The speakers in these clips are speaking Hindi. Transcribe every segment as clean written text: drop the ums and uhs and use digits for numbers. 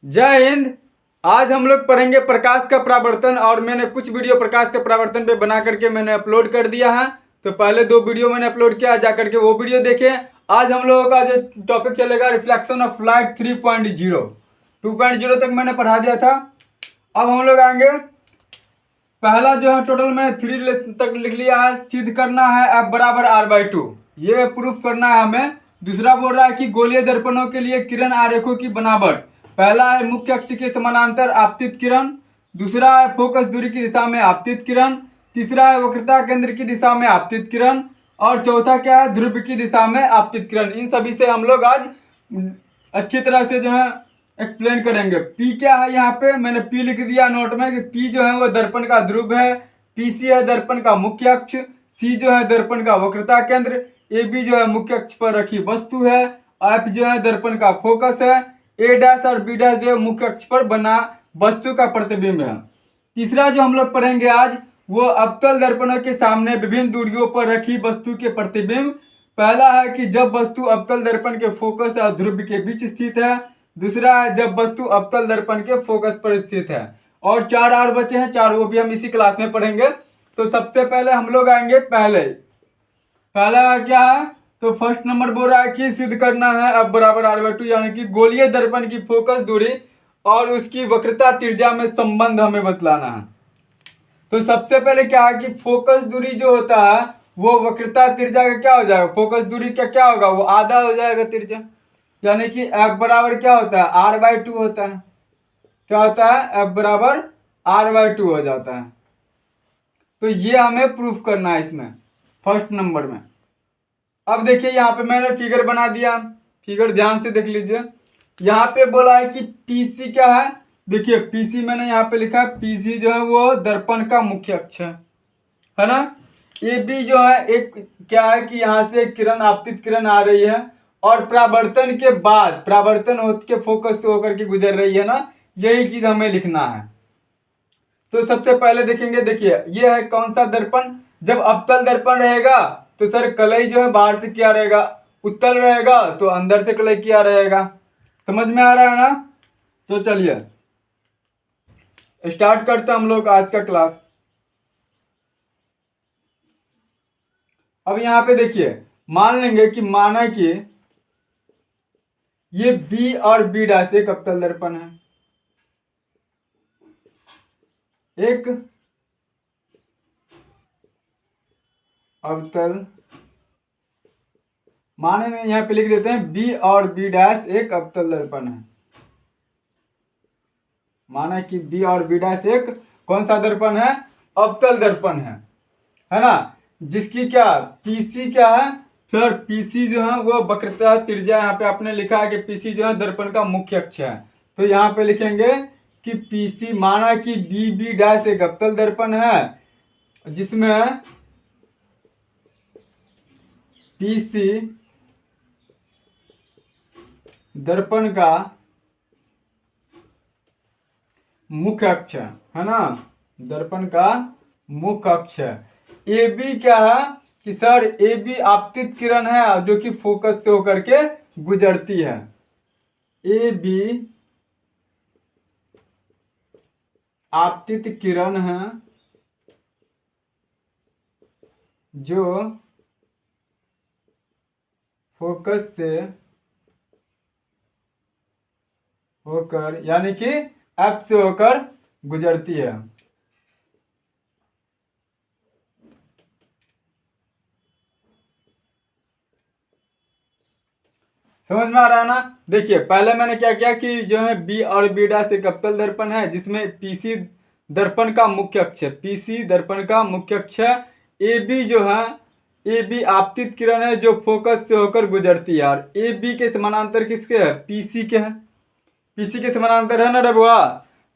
जय हिंद। आज हम लोग पढ़ेंगे प्रकाश का परावर्तन और मैंने कुछ वीडियो प्रकाश के परावर्तन पे बना करके मैंने अपलोड कर दिया है। तो पहले 2 वीडियो मैंने अपलोड किया, जा करके वो वीडियो देखें। आज हम लोगों का जो टॉपिक चलेगा रिफ्लेक्शन ऑफ लाइट 3.0। 2.0 तक मैंने पढ़ा दिया था। अब हम लोग आएंगे, पहला जो है टोटल मैंने 3 तक लिख लिया है। सिद्ध करना है F बराबर R/2, ये प्रूफ करना है हमें। दूसरा बोल रहा है कि गोलीय दर्पणों के लिए किरण आरेखों की बनावट। पहला है मुख्य अक्ष के समानांतर आपतित किरण, दूसरा है फोकस दूरी की दिशा में आपतित किरण, तीसरा है वक्रता केंद्र की दिशा में आपतित किरण, और चौथा क्या है, ध्रुव की दिशा में आपतित किरण। इन सभी से हम लोग आज अच्छी तरह से जो है एक्सप्लेन करेंगे। पी क्या है, यहाँ पे मैंने पी लिख दिया नोट में कि पी जो है वो दर्पण का ध्रुव है, पीसी है दर्पण का मुख्य अक्ष, सी जो है दर्पण का वक्रता केंद्र, ए बी जो है मुख्य अक्ष पर रखी वस्तु है, एफ जो है दर्पण का फोकस है, ए डैश और बी डैश जो है मुख्य अक्ष पर बना वस्तु का प्रतिबिंब है। तीसरा जो हम लोग पढ़ेंगे आज, वो अवतल दर्पणों के सामने विभिन्न दूरियों पर रखी वस्तु के प्रतिबिंब। पहला है कि जब वस्तु अवतल दर्पण के फोकस और ध्रुव के बीच स्थित है। दूसरा है जब वस्तु अवतल दर्पण के फोकस पर स्थित है। और 4 और बचे हैं, 4 वो भी हम इसी क्लास में पढ़ेंगे। तो सबसे पहले हम लोग आएंगे पहला क्या है, तो फर्स्ट नंबर बोल रहा है कि सिद्ध करना है F बराबर R/2, यानी कि गोलीय दर्पण की फोकस दूरी और उसकी वक्रता त्रिज्या में संबंध हमें बतलाना है। तो सबसे पहले क्या है कि फोकस दूरी जो होता है वो वक्रता त्रिज्या का क्या हो जाएगा, फोकस दूरी का क्या होगा, वो आधा हो जाएगा त्रिज्या। यानी कि F बराबर क्या होता है, R/2 होता है। क्या होता है, F बराबर R/2 हो जाता है। तो ये हमें प्रूफ करना है इसमें फर्स्ट नंबर में। अब देखिए यहाँ पे मैंने फिगर बना दिया, फिगर ध्यान से देख लीजिए। यहाँ पे बोला है कि पीसी क्या है, देखिए पीसी मैंने यहाँ पे लिखा है, पीसी जो है वो दर्पण का मुख्य अक्ष है ना। ए बी जो है एक क्या है कि यहाँ से किरण आपतित किरण आ रही है और परावर्तन के बाद परावर्तन होकर के फोकस से होकर के गुजर रही है ना, यही चीज हमें लिखना है। तो सबसे पहले देखेंगे, देखिए ये है कौन सा दर्पण, जब अवतल दर्पण रहेगा तो सर कलई जो है बाहर से क्या रहेगा, उत्तल रहेगा, तो अंदर से कलई क्या रहेगा। समझ में आ रहा है ना। तो चलिए स्टार्ट करते हैं हम लोग आज का क्लास। अब यहाँ पे देखिए, मान लेंगे कि माना कि ये बी और बी डैश एक अवतल दर्पण है, एक अवतल, माने में यहाँ पे लिख देते हैं बी और बी डैश एक अवतल दर्पण है। माना कि बी और बी डैश एक कौन सा दर्पण है, अवतल दर्पण है ना। जिसकी क्या पीसी क्या है, सर पीसी जो है वो वक्रता त्रिज्या, यहाँ पे आपने लिखा है कि पीसी जो है दर्पण का मुख्य अक्ष है। तो यहाँ पे लिखेंगे कि पीसी, माना कि बी बी डैश एक अवतल दर्पण है जिसमें पीसी दर्पण का मुख्य अक्ष है ना, दर्पण का मुख्य अक्ष है। ए बी क्या है कि सर ए बी आपतित किरण है जो कि फोकस से होकर के गुजरती है। ए बी आपतित किरण है जो फोकस से होकर, यानी कि एफ से होकर गुजरती है। समझ में आ रहा है ना। देखिए पहले मैंने क्या किया कि जो है बी और बी डैश एक अवतल दर्पण है जिसमें पीसी दर्पण का मुख्य अक्ष है, पीसी दर्पण का मुख्य अक्ष है। ए बी जो है, ए बी आपतित किरण है जो फोकस से होकर गुजरती है। और ए बी के समानांतर किसके है, पीसी के है, पीसी के समानांतर है ना रबुआ।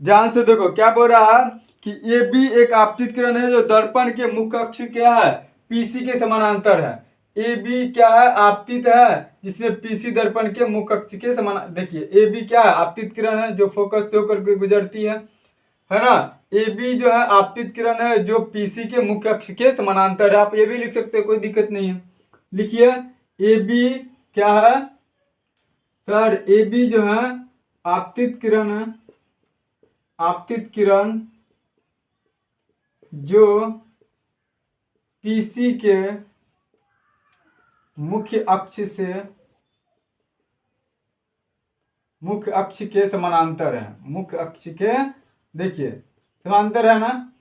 ध्यान से देखो क्या बोल रहा है कि ए बी एक आपतित किरण है जो दर्पण के मुख्य अक्ष क्या है, पीसी के समानांतर है। ए बी क्या है, आपतित है, जिसमें पीसी दर्पण के मुख्य अक्ष के समान। देखिए ए बी क्या है, आपतित किरण है जो फोकस से होकर गुजरती है ना। ए बी जो है आपतित किरण है जो पीसी के मुख्य अक्ष के समानांतर है। आप ये भी लिख सकते हो, कोई दिक्कत नहीं है। लिखिए ए बी क्या है, सर ए बी जो है आपतित किरण है, आपतित किरण जो पीसी के मुख्य अक्ष के समानांतर है। मुख्य अक्ष के, देखिए समांतर है ना,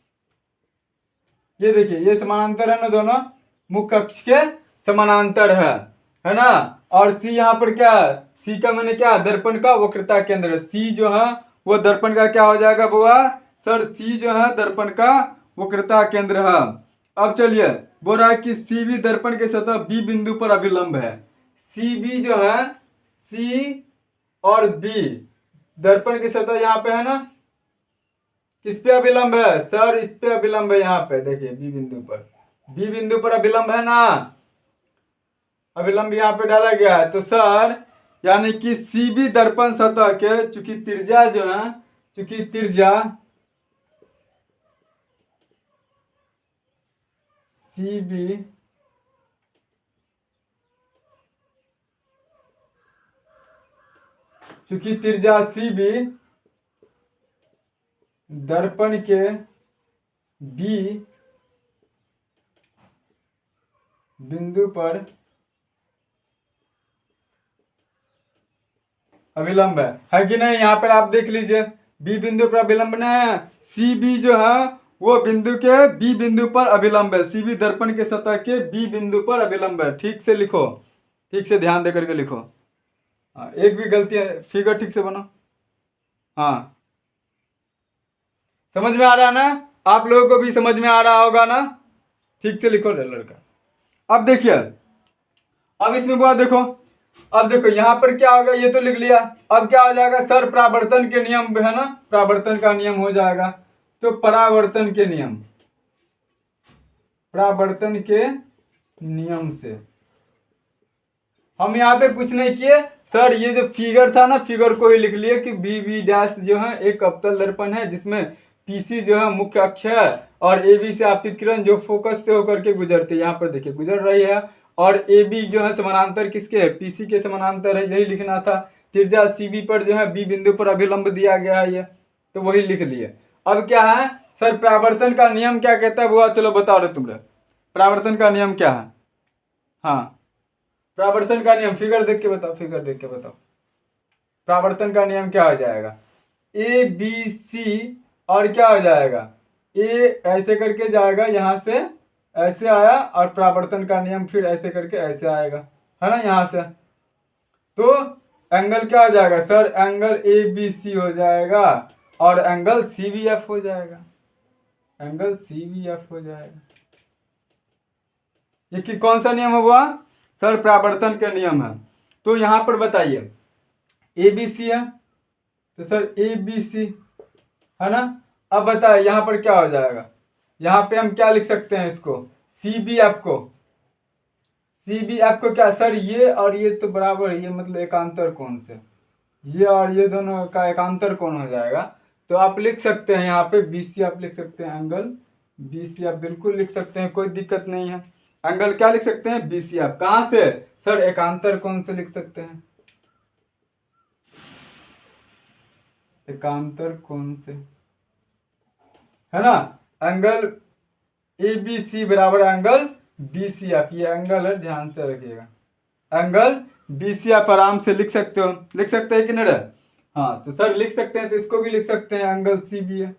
ये देखिए ये समानांतर है ना, दोनों मुख्य अक्ष के समानांतर है ना। और सी यहाँ पर क्या है, सी का मैंने क्या, दर्पण का वक्रता केंद्र है। सी जो है वो दर्पण का क्या हो जाएगा बुआ सर, सी जो है दर्पण का वक्रता केंद्र है। अब चलिए बोल रहा है कि सी भी दर्पण के सतह बी बिंदु पर अभिलंब है। सी बी जो है, सी और बी दर्पण की सतह यहाँ पे है ना, किस पे अभिलंब है सर, इस पे अभिलंब है। यहाँ पे देखिए बी बिंदु पर, बी बिंदु पर अभिलंब है ना, अभिलंब यहाँ पे डाला गया है। तो सर यानी कि सी बी दर्पण सतह के, चूंकि त्रिज्या जो है, चूंकि त्रिज्या सी बी चूंकि त्रिज्या सी बी दर्पण के बी बिंदु पर अभिलंब है कि नहीं। यहाँ पर आप देख लीजिए बी बिंदु पर अभिलंब नहीं है, सी बी जो है वो बिंदु के बी बिंदु पर अभिलंब है। सी बी दर्पण के सतह के बी बिंदु पर अभिलंब है। ठीक से लिखो, ठीक से ध्यान दे करके लिखो। हाँ, एक भी गलती है, फिगर ठीक से बनो। हाँ समझ में आ रहा है ना, आप लोगों को भी समझ में आ रहा होगा ना, ठीक से लिखो लड़का। अब देखिए, अब इसमें बुआ देखो, अब देखो यहाँ पर क्या होगा, ये तो लिख लिया। अब क्या हो जाएगा सर, परावर्तन के नियम है ना, परावर्तन का नियम हो जाएगा। तो परावर्तन के नियम, परावर्तन के नियम से हम यहाँ पे कुछ नहीं किए सर, ये जो फिगर था ना, फिगर को ही लिख लिए कि बी बी डैश जो है एक अवतल दर्पण है जिसमें पीसी जो है मुख्य अक्ष है और ए बी से आपतित किरण जो फोकस से होकर के गुजरती है, यहाँ पर देखिए गुजर रही है। और ए बी जो है समानांतर किसके है, पीसी के समानांतर है, यही लिखना था। त्रिज्या सी बी पर जो है बी बिंदु पर अभिलंब दिया गया है, ये तो वही लिख लिए। अब क्या है सर, परावर्तन का नियम क्या कहता है बुआ, चलो बता दो तुम लोग, परावर्तन का नियम क्या है। हाँ परावर्तन का नियम, फिगर देख के बताओ, फिगर देख के बताओ। परावर्तन का नियम क्या हो जाएगा, ए बी सी और क्या हो जाएगा, ए ऐसे करके जाएगा, यहाँ से ऐसे आया और परावर्तन का नियम फिर ऐसे करके ऐसे आएगा, है ना, यहाँ से। तो एंगल क्या हो जाएगा sir, angle A B C हो जाएगा और एंगल सी बी एफ हो जाएगा, एंगल सी बी एफ हो जाएगा। ये कि कौन सा नियम हुआ सर, परावर्तन का नियम है। तो यहाँ पर बताइए ए बी सी है, तो सर ए बी सी है ना। अब बताइए यहाँ पर क्या हो जाएगा, यहाँ पे हम क्या लिख सकते हैं इसको, सी बी एफ को, सी बी एफ को क्या सर, ये और ये तो बराबर है, ये मतलब एकांतर कोण से, ये और ये दोनों का एकांतर कोण हो जाएगा। तो आप लिख सकते हैं यहाँ पे बी सी, आप लिख सकते हैं एंगल बी सी, आप बिल्कुल लिख सकते हैं, कोई दिक्कत नहीं है। एंगल क्या लिख सकते हैं, बी सी। आप कहाँ से सर, एकांतर कोण से लिख सकते हैं, एकांतर कोण से, है ना। एंगल ए बी सी बराबर एंगल बी सी एफ, ये एंगल है, ध्यान से रखिएगा। एंगल बी सी आप आराम से लिख सकते हो, लिख सकते हैं कि नहीं। हाँ तो सर लिख सकते हैं, तो इसको भी लिख सकते हैं, एंगल सी बी है,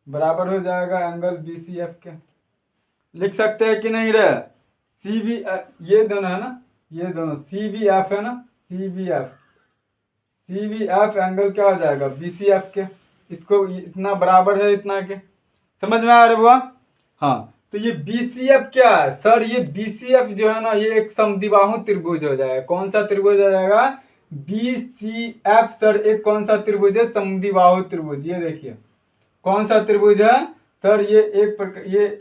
बराबर हो जाएगा एंगल बी सी एफ के। लिख सकते हैं कि नहीं रे, सी बी एफ, ये दोनों है ना, ये दोनों सी बी एफ है ना, C B F, C B F angle क्या हो जाएगा, बी सी एफ के। इसको इतना बराबर है इतना के, समझ में आ रहा है बुआ। हाँ तो ये बी सी एफ क्या है सर, ये बी सी एफ जो है ना, ये एक समद्विबाहु त्रिभुज हो जाएगा। कौन सा त्रिभुज हो जाएगा, बी सी एफ सर एक कौन सा त्रिभुज है, समद्विबाहु त्रिभुज। ये देखिए कौन सा त्रिभुज है सर, ये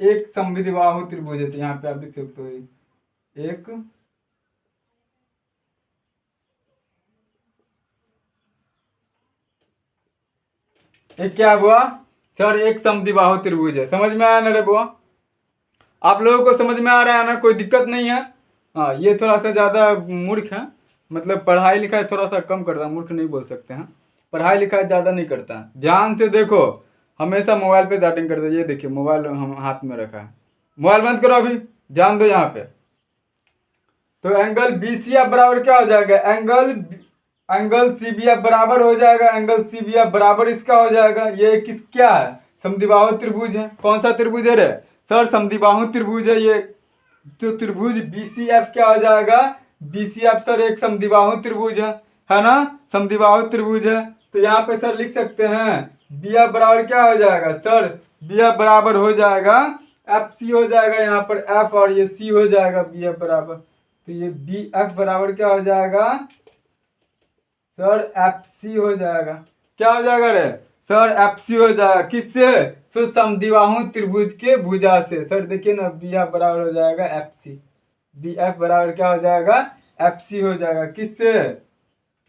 एक समद्विबाहु त्रिभुज है। तो यहाँ पे आप लिख सकते हो एक क्या हुआ सर, एक समद्विबाहु त्रिभुज है। समझ में आया ना रे बुआ, आप लोगों को समझ में आ रहा है ना, कोई दिक्कत नहीं है। हाँ ये थोड़ा सा ज़्यादा मूर्ख है, मतलब पढ़ाई लिखाई थोड़ा सा कम करता है, मूर्ख नहीं बोल सकते हैं, पढ़ाई लिखाई ज़्यादा नहीं करता है। ध्यान से देखो, हमेशा मोबाइल पे चैटिंग करते हैं। ये देखिए मोबाइल हम हाथ में रखा है, मोबाइल बंद करो अभी, ध्यान दो यहाँ पे। तो एंगल बी सी एफ बराबर क्या हो जाएगा, एंगल सी बी एफ बराबर हो जाएगा, एंगल सी बी एफ बराबर इसका हो जाएगा। ये किस क्या है, समद्विबाहु त्रिभुज है। कौन सा त्रिभुज है रे सर, समद्विबाहु त्रिभुज है ये। तो त्रिभुज बी सी एफ क्या हो जाएगा, बी सी एफ सर एक समद्विबाहु त्रिभुज है ना, समद्विबाहु त्रिभुज है। तो यहाँ पे सर लिख सकते हैं बी एफ बराबर क्या हो जाएगा सर, बी एफ बराबर हो जाएगा एफ सी हो जाएगा, यहाँ पर एफ और ये सी हो जाएगा बी एफ बराबर। तो ये बी एफ बराबर क्या हो जाएगा सर, एफ सी हो जाएगा। क्या हो जाएगा रे सर, एफ सी हो जाएगा। किससे, तो समद्विबाहु त्रिभुज के भुजा से। सर देखिए ना बी एफ बराबर हो जाएगा एफ सी, बी एफ बराबर क्या हो जाएगा, एफ सी हो जाएगा। किससे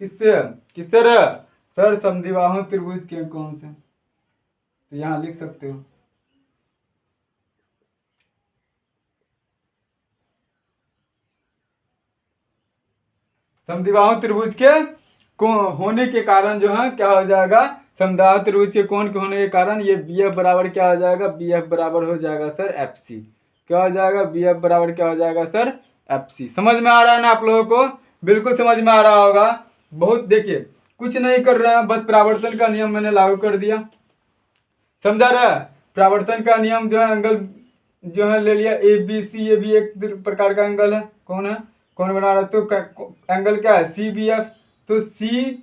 किससे किससे रे सर, समद्विबाहु त्रिभुज के कौन से, तो यहाँ लिख सकते हो। समद्विबाहु त्रिभुज के होने के कारण जो है क्या हो जाएगा, समद्विबाहु त्रिभुज के कोण के होने के कारण ये बी एफ बराबर क्या हो जाएगा, बी एफ बराबर हो जाएगा सर एफ सी। क्या हो जाएगा, बी एफ बराबर क्या हो जाएगा सर, एफ सी। समझ में आ रहा है ना आप लोगों को, बिल्कुल समझ में आ रहा होगा। बहुत देखिए कुछ नहीं कर रहे हैं, बस परावर्तन का नियम मैंने लागू कर दिया, समझा रहा है। परावर्तन का नियम जो है, एंगल जो है ले लिया ए बी सी, ये भी एक प्रकार का एंगल है। कौन है, कौन बना रहा है, तो एंगल क्या है सी बी एफ। तो सी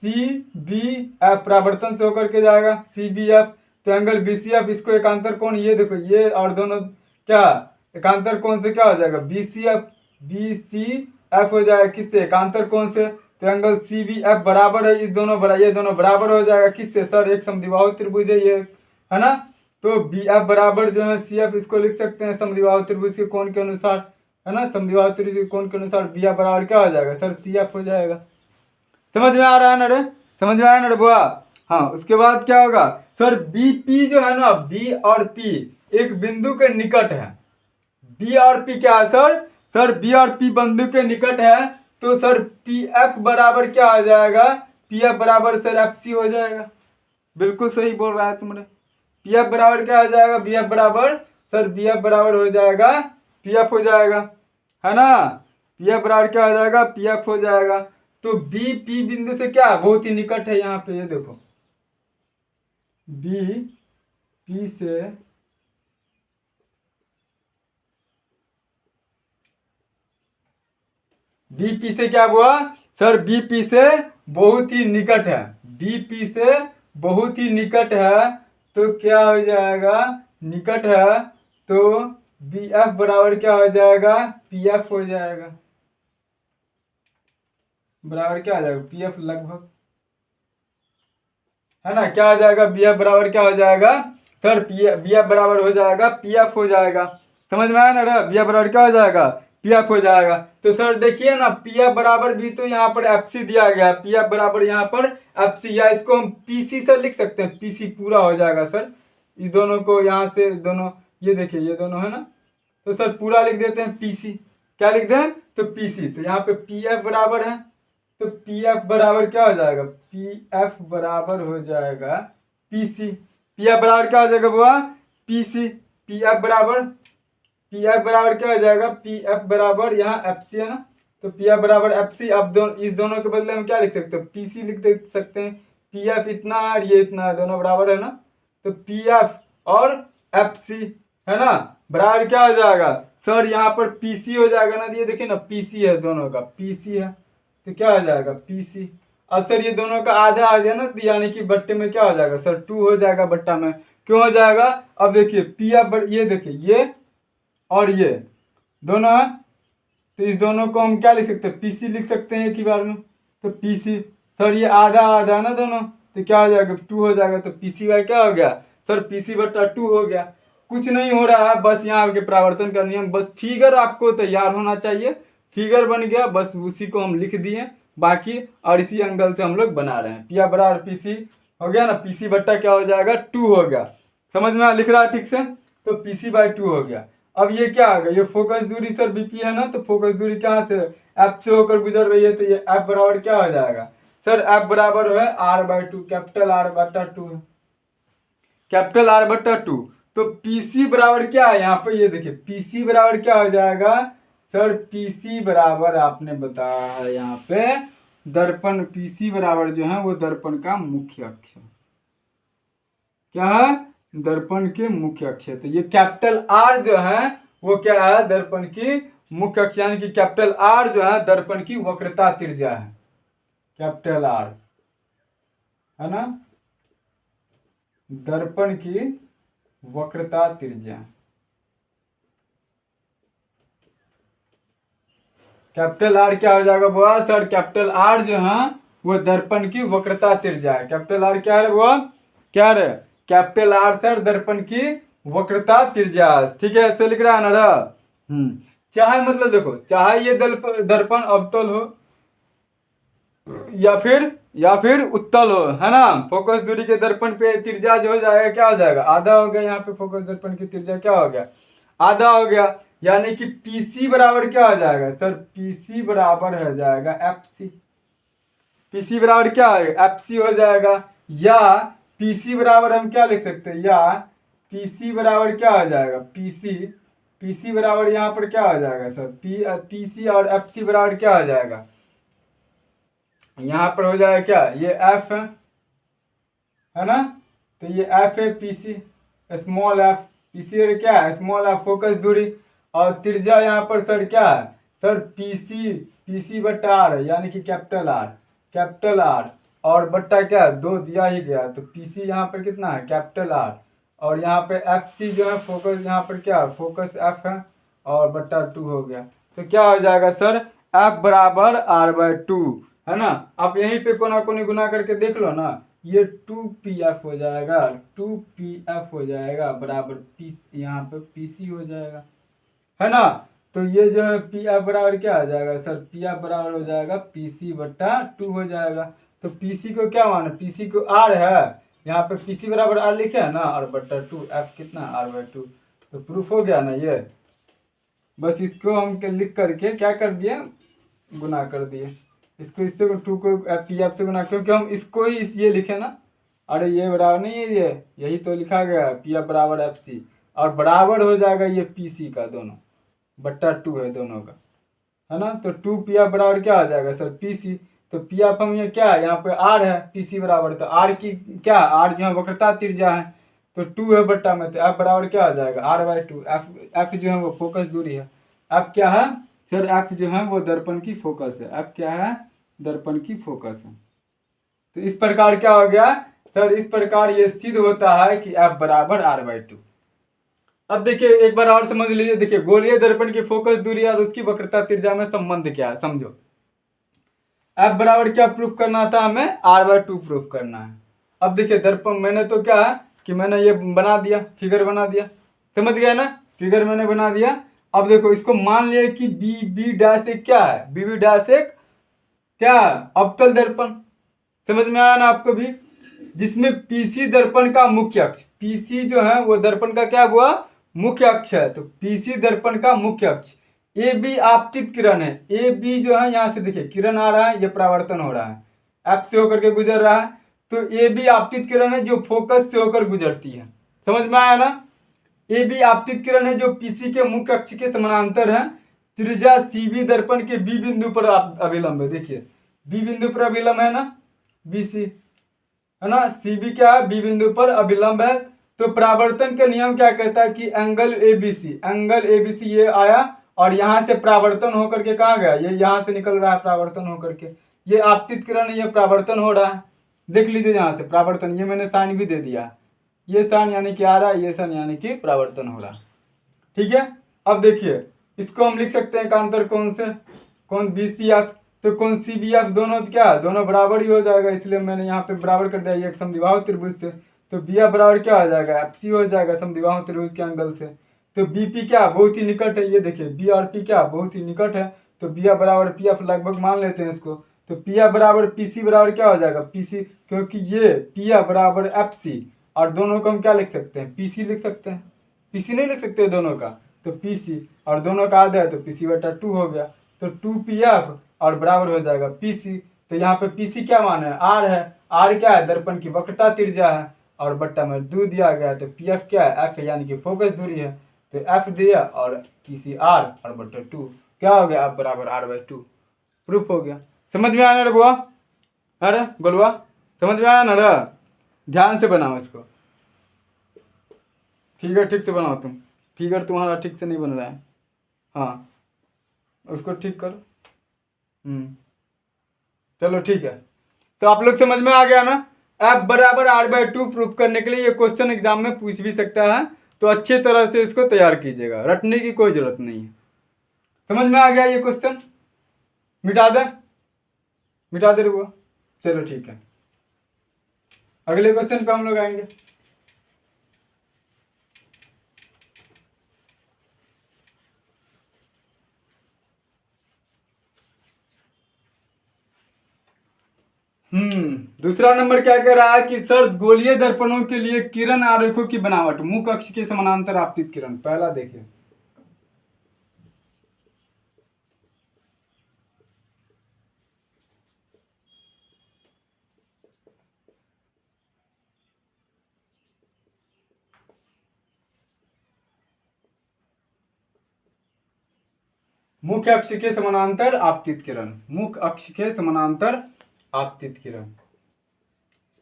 बी एफ परावर्तन से होकर के जाएगा सी बी एफ। तो एंगल बी सी एफ, इसको एकांतर कोण, ये देखो ये और दोनों क्या एकांतर कोण से क्या हो जाएगा, बी सी एफ हो जाएगा। किससे, एकांतर कोण से। तो एंगल सी बी एफ बराबर है इस दोनों ये दोनों बराबर हो जाएगा। किससे सर, एक समद्विबाहु त्रिभुज है ये, है ना। तो बी एफ बराबर जो है सी एफ, इसको लिख सकते हैं समद्विबाहु त्रिभुज के कोण के अनुसार, है ना। समद्विबाहु त्रिभुज के कोण के अनुसार बी एफ बराबर क्या हो जाएगा सर, सी एफ हो जाएगा। समझ में आ रहा है ना रे, समझ में आया ना रे बुआ। हाँ उसके बाद क्या होगा सर, बी पी जो है ना, बी और पी एक बिंदु के निकट है। बी और पी क्या है सर, सर बी और पी बिंदु के निकट है। तो सर पी एफ बराबर क्या हो जाएगा, पी एफ बराबर सर एफ सी हो जाएगा। बिल्कुल सही बोल रहा है तुमने। पी एफ बराबर क्या हो जाएगा, बी एफ बराबर सर, बी एफ बराबर हो जाएगा पी एफ हो जाएगा, है ना। पी एफ बराबर क्या हो जाएगा, पी एफ हो जाएगा। तो बी पी बिंदु से क्या बहुत ही निकट है, यहाँ पे ये देखो बी पी से बीपी से क्या हुआ सर, बीपी से बहुत ही निकट है, बीपी से बहुत ही निकट है। तो क्या हो जाएगा, निकट है, तो बी एफ बराबर क्या हो जाएगा, पी एफ हो जाएगा। बराबर क्या हो जाएगा, पी एफ लगभग, है ना। क्या हो जाएगा, बी एफ बराबर क्या हो जाएगा सर, बी एफ बराबर हो जाएगा पी एफ हो जाएगा। समझ में आया ना, बी एफ बराबर क्या हो जाएगा, पी एफ हो जाएगा। तो सर देखिए ना, पी एफ बराबर भी तो यहाँ पर एफ सी दिया गया है, पी एफ बराबर यहाँ पर एफ सी, या इसको हम पी सी सर लिख सकते हैं, पी सी पूरा हो जाएगा सर। इस दोनों को यहाँ से दोनों, ये देखिए ये दोनों है ना, तो सर पूरा लिख देते हैं पी सी। क्या लिख दें, तो पी सी। तो यहाँ पे पी एफ बराबर है, तो पी एफ बराबर क्या हो जाएगा, पी एफ बराबर हो जाएगा पी सी। पी एफ बराबर क्या हो जाएगा बुआ, पी सी। पी एफ बराबर क्या हो जाएगा, पी एफ बराबर यहाँ एफ सी है ना, तो पी एफ बराबर एफ सी। अब इस दोनों के बदले में क्या लिख सकते हैं, पी सी लिख दे सकते हैं। पी एफ इतना और ये इतना है, दोनों बराबर है ना, तो पी एफ और एफ सी, है ना, बराबर क्या हो जाएगा सर, यहाँ पर पी सी हो जाएगा ना। ये देखिए ना पी सी है, दोनों का पी सी है, तो क्या हो जाएगा पी सी। अब सर ये दोनों का आधा आ गया ना, यानी कि बट्टे में क्या हो जाएगा सर, 2 हो जाएगा बट्टा में। क्यों हो जाएगा, अब देखिए पी एफ, ये देखिए ये और ये दोनों है, तो इस दोनों को हम क्या लिख सकते हैं, पी सी लिख सकते हैं एक ही बार में। तो पी सी सर, ये आधा आधा ना दोनों, तो क्या हो जाएगा 2 हो जाएगा। तो पी सी बाई क्या हो गया सर, पी सी बट्टा 2 हो गया। कुछ नहीं हो रहा है, बस यहाँ के परावर्तन का नियम, बस फिगर आपको तैयार होना चाहिए। फिगर बन गया, बस उसी को हम लिख दिए बाकी, और इसी एंगल से हम लोग बना रहे हैं। पी एफ बराबर पी सी हो गया ना, पी सी बट्टा क्या हो जाएगा 2 हो गया। समझ में लिख रहा है ठीक से, तो पी सी बाई 2 हो गया। अब ये क्या आ गया, ये फोकस दूरी सर बीपी है ना, तो फोकस दूरी कहाँ से एफ से होकर गुजर रही है, तो ये एफ बराबर क्या हो जाएगा सर, एफ बराबर है r/2, कैपिटल r/2 है, कैपिटल r/2। तो पीसी बराबर क्या है यहाँ पे, ये देखिए पीसी बराबर क्या हो जाएगा सर, पीसी बराबर आपने बताया है यहाँ पे दर्पण, पीसी बराबर जो है वो दर्पण का मुख्य अक्ष है, क्या है, दर्पण के मुख्य अक्ष है। तो ये कैपिटल आर जो है वो क्या है, दर्पण की मुख्य अक्ष, यानी कि कैपिटल आर जो है दर्पण की वक्रता त्रिज्या है, कैपिटल आर है ना, दर्पण की वक्रता त्रिज्या। कैपिटल आर क्या हो जाएगा बुआ सर, कैपिटल आर जो है वो दर्पण की वक्रता त्रिज्या है, कैपिटल आर क्या है बुआ, क्या है कैपिटल आर सर दर्पण की वक्रता त्रिज्या, ठीक है, ऐसे लिख रहा है ना। चाहे मतलब देखो, चाहे ये दर्पण अवतल हो या फिर उत्तल हो, है ना, फोकस दूरी के दर्पण पे त्रिज्या जो हो जाएगा क्या हो जाएगा, आधा हो गया, यहाँ पे फोकस दर्पण की त्रिज्या क्या हो गया, आधा हो गया, यानी कि पीसी बराबर क्या हो जाएगा सर, पीसी बराबर हो जाएगा एफसी, पीसी बराबर क्या है एफसी हो जाएगा, या पीसी बराबर हम क्या लिख सकते हैं, या पीसी बराबर क्या हो जाएगा, पीसी बराबर यहाँ पर क्या हो जाएगा सर, पीसी और एफसी बराबर क्या हो जाएगा, यहाँ पर हो जाएगा क्या, ये एफ है ना, तो ये एफ है पीसी, स्मॉल एफ, पीसी और क्या है स्मॉल एफ फोकस दूरी, और त्रिज्या यहाँ पर सर क्या है सर, पीसी बट्टा आर, यानी कि कैपिटल आर और बट्टा क्या दो दिया ही गया, तो पीसी यहाँ पर कितना है कैपिटल आर, और यहाँ पे एफ सी जो है फोकस, यहाँ पर क्या फोकस एफ है और बट्टा 2 हो गया, तो क्या हो जाएगा सर, एफ बराबर r/2 है ना। आप यहीं पे कोना कोनी गुना करके देख लो ना, ये 2pf हो जाएगा, 2pf हो जाएगा बराबर पी, यहाँ पे pc हो जाएगा, है ना। तो ये जो है pf बराबर क्या आ जाएगा सर, pf बराबर हो जाएगा pc/2 हो जाएगा। तो pc को क्या माना, pc को r है, यहाँ पे pc बराबर r लिखे है ना, r/2, f कितना r/2, तो प्रूफ हो गया ना ये। बस इसको हम लिख करके क्या कर दिए, गुना कर दिए, इसको इससे 2 को pf से गुना, क्योंकि हम इसको ही ये लिखे ना, अरे ये बराबर नहीं है, ये यही तो लिखा गया pf बराबर fc, और बराबर हो जाएगा ये pc का, दोनों बट्टा 2 है दोनों का, है ना। तो 2pf बराबर क्या हो जाएगा सर pc, तो pf हम ये क्या है, यहाँ पे r है, pc बराबर, तो r की क्या, r जो है वक्रता त्रिज्या है, तो 2 है बट्टा में, तो f बराबर क्या हो जाएगा r/2, f जो है वो फोकस दूरी है, f क्या है सर, f जो है वो दर्पण की फोकस है, f क्या है दर्पण की फोकस है। तो इस प्रकार क्या हो गया सर, इस प्रकार ये सिद्ध होता है कि f बराबर r/2। अब देखिए एक बार और समझ लीजिए, देखिए गोलीय दर्पण की फोकस दूरी और उसकी वक्रता त्रिज्या में संबंध क्या है, समझो। f बराबर क्या प्रूफ करना था हमें, r/2 प्रूफ करना है। अब देखिए दर्पण, मैंने तो क्या है कि मैंने ये बना दिया, फिगर बना दिया, समझ गए ना, फिगर मैंने बना दिया। अब देखो इसको मान लिया कि b' एक क्या है, b' एक क्या अवतल दर्पण, समझ में आया ना आपको भी, जिसमें पीसी दर्पण का मुख्य अक्ष, पीसी जो है वो दर्पण का क्या हुआ मुख्य अक्ष है, तो पीसी दर्पण का मुख्य अक्ष, ए बी आपतित किरण है, ए बी जो है यहाँ से देखिए किरण आ रहा है, ये परावर्तन हो रहा है, एफ से होकर के गुजर रहा है, तो ए बी आपतित किरण है जो फोकस से होकर गुजरती है, समझ में आया ना। ए बी आपतित किरण है जो पीसी के मुख्य अक्ष के समानांतर है, त्रिज्या सीबी दर्पण के बी बिंदु पर अभिलंब है, देखिए बी बिंदु पर अभिलंब है ना, बीसी है ना, सीबी क्या है बी बिंदु पर अभिलंब है। तो परावर्तन का नियम क्या कहता है कि एंगल एबीसी ये आया और यहाँ से परावर्तन होकर के कहाँ गया, ये यहाँ से निकल रहा है परावर्तन होकर के, ये आपतित किरण है, ये परावर्तन हो रहा है, देख लीजिए यहाँ से परावर्तन, ये मैंने साइन भी दे दिया, ये साइन यानी कि आ रहा है, ये साइन यानी कि परावर्तन हो रहा है, ठीक है। अब देखिए इसको हम लिख सकते हैं एकांतर कोण से, कौन BCF, तो कौन CBF, दोनों क्या दोनों बराबर ही हो जाएगा, इसलिए मैंने यहाँ पे बराबर कर दिया, ये एक समद्विबाहु त्रिभुज से, तो BF बराबर क्या हो जाएगा FC हो जाएगा समद्विबाहु त्रिभुज के एंगल से। तो BP क्या बहुत ही निकट है, ये देखिए B और P क्या बहुत ही निकट है, तो BF बराबर PF लगभग मान लेते हैं इसको, तो PF बराबर PC बराबर क्या हो जाएगा PC, क्योंकि ये PF बराबर FC और दोनों को हम क्या लिख सकते हैं PC लिख सकते हैं, PC नहीं लिख सकते दोनों का, तो पी सी, और दोनों का आधा है तो पी सी बटा 2 हो गया। तो 2 पी एफ और बराबर हो जाएगा पी सी। तो यहाँ पे पी सी क्या मान है, आर है। आर क्या है, दर्पण की वक्रता त्रिज्या है, और बट्टा में 2 दिया गया है। तो पी एफ क्या है, एफ है, यानी कि फोकस दूरी है। तो एफ दिया और पी सी आर और बट्टा 2 क्या हो गया, एफ बराबर आर बाई 2। प्रूफ हो गया। समझ में आया ना रे बुआ, अरे गोलुआ, समझ में आया ना रे? ध्यान से बनाओ इसको, फिगर ठीक से बनाओ तुम। फिगर तुम्हारा ठीक से नहीं बन रहा है, हाँ उसको ठीक करो। चलो ठीक है। तो आप लोग समझ में आ गया ना, एफ बराबर आर बाई 2 प्रूफ करने के लिए ये क्वेश्चन एग्जाम में पूछ भी सकता है। तो अच्छे तरह से इसको तैयार कीजिएगा, रटने की कोई जरूरत नहीं है। समझ में आ गया ये क्वेश्चन? मिटा दे, मिटा दे रुआ। चलो ठीक है, अगले क्वेश्चन पे हम लोग आएंगे। दूसरा नंबर क्या कह रहा है कि सर गोलीय दर्पणों के लिए किरण आरेखों की बनावट, मुख्य अक्ष के समानांतर आपतित किरण। पहला देखिए, मुख्य अक्ष के समानांतर आपतित किरण, मुख्य अक्ष के समानांतर आपतित किरण।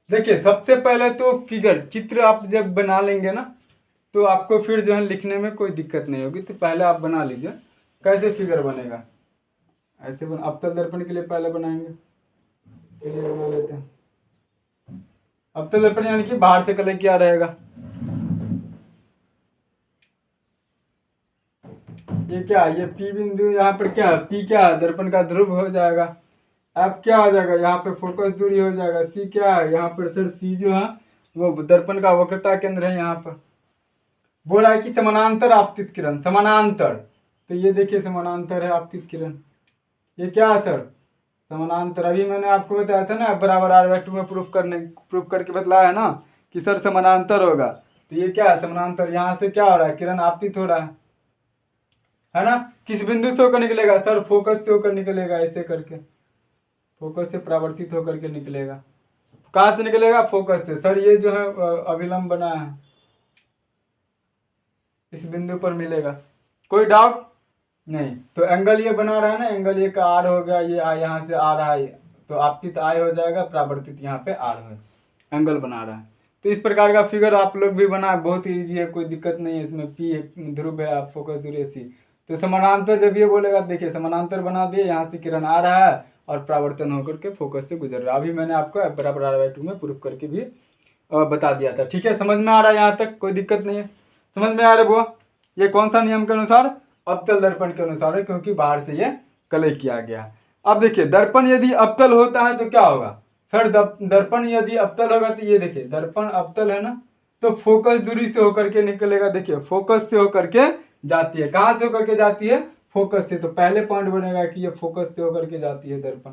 देखिए सबसे पहले तो फिगर चित्र आप जब बना लेंगे ना, तो आपको फिर जो है लिखने में कोई दिक्कत नहीं होगी। तो पहले आप बना लीजिए कैसे फिगर बनेगा। ऐसे अवतल दर्पण के लिए पहले बनाएंगे, चलिए बना लेते हैं। अवतल दर्पण यानी कि बाहर से कलर किया रहेगा। ये क्या है, ये पी बिंदु, यहाँ पर क्या है, पी क्या है, दर्पण का ध्रुव हो जाएगा। एफ क्या हो जाएगा, यहाँ पे फोकस दूरी हो जाएगा। सी क्या है, यहाँ पर सर सी जो है वो दर्पण का वक्रता केंद्र है। यहाँ पर बोल रहा है कि समानांतर आपतित किरण, समानांतर। तो ये देखिए समानांतर है आपतित किरण। ये क्या है सर, समानांतर। अभी मैंने आपको बताया था ना, बराबर आर बाई 2 में प्रूफ करके बतलाया है ना कि सर समानांतर होगा। तो ये क्या है, समानांतर। यहाँ से क्या हो रहा है, किरण आपतित हो रहा है ना। किस बिंदु से होकर निकलेगा सर, फोकस से होकर निकलेगा, ऐसे करके फोकस से परावर्तित होकर के निकलेगा। कहाँ से निकलेगा, फोकस से। सर ये जो है अभिलंब बना है, इस बिंदु पर मिलेगा, कोई डाउट नहीं। तो एंगल ये बना रहा है ना, एंगल ये का आर हो गया, ये यहाँ से आ रहा है, तो आपतित आई हो जाएगा, परावर्तित यहाँ पे आर है, एंगल बना रहा है। तो इस प्रकार का फिगर आप लोग भी बना, बहुत ही ईजी है, कोई दिक्कत नहीं है इसमें। पी ध्रुव है, आप फोकस दूरी सी। तो समानांतर जब ये बोलेगा, देखिए समानांतर बना दिए, यहाँ से किरण आ रहा है और परावर्तन होकर के फोकस से गुजर रहा है। अभी मैंने आपको F बराबर आर बाई 2 में प्रूफ करके भी बता दिया था। ठीक है, समझ में आ रहा है यहाँ तक, कोई दिक्कत नहीं है। समझ में आ रहा है बुआ? ये कौन सा नियम के अनुसार, अवतल दर्पण के अनुसार है, क्योंकि बाहर से ये कलेक्ट किया गया। अब देखिए दर्पण यदि अवतल होता है तो क्या होगा सर, दर्पण यदि अवतल होगा तो ये देखिए दर्पण अवतल है ना, तो फोकस दूरी से होकर के निकलेगा। देखिए फोकस से होकर के जाती है, कहाँ से होकर के जाती है, फोकस से। तो पहले पॉइंट बनेगा कि ये फोकस से होकर के जाती है दर्पण।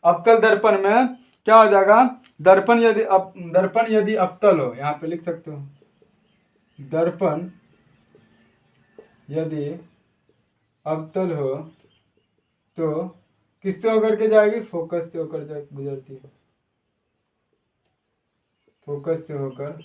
अवतल दर्पण में क्या हो जाएगा, दर्पण यदि अवतल हो, यहाँ पे लिख सकते हो, दर्पण यदि अवतल हो तो किससे होकर के जाएगी, फोकस से होकर गुजरती है, फोकस से होकर,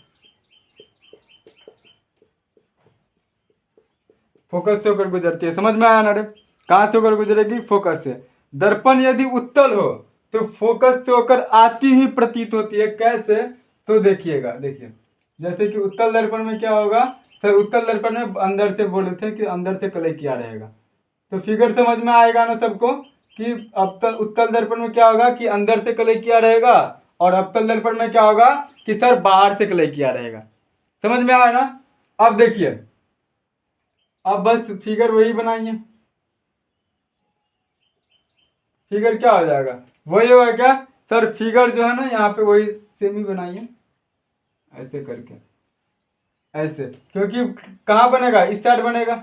फोकस से होकर गुजरती है। समझ में आया ना रे, कहाँ से होकर गुजरेगी, फोकस से। दर्पण यदि उत्तल हो तो फोकस से होकर आती हुई प्रतीत होती है। कैसे, तो देखिएगा, देखिए जैसे कि उत्तल दर्पण में क्या होगा सर, उत्तल दर्पण में अंदर से बोले थे कि अंदर से कलर किया रहेगा। तो फिगर समझ में आएगा ना सबको कि अवतल उत्तल दर्पण में क्या होगा कि अंदर से कलर किया रहेगा, और अवतल दर्पण में क्या होगा कि सर बाहर से कलर किया रहेगा। समझ में आया ना? अब देखिए, अब बस फिगर वही बनाइए। फिगर क्या हो जाएगा, वही होगा क्या सर, फिगर जो है ना यहाँ पे वही सेम ही बनाइए, ऐसे करके, ऐसे। क्योंकि कहाँ बनेगा, इस साइड बनेगा,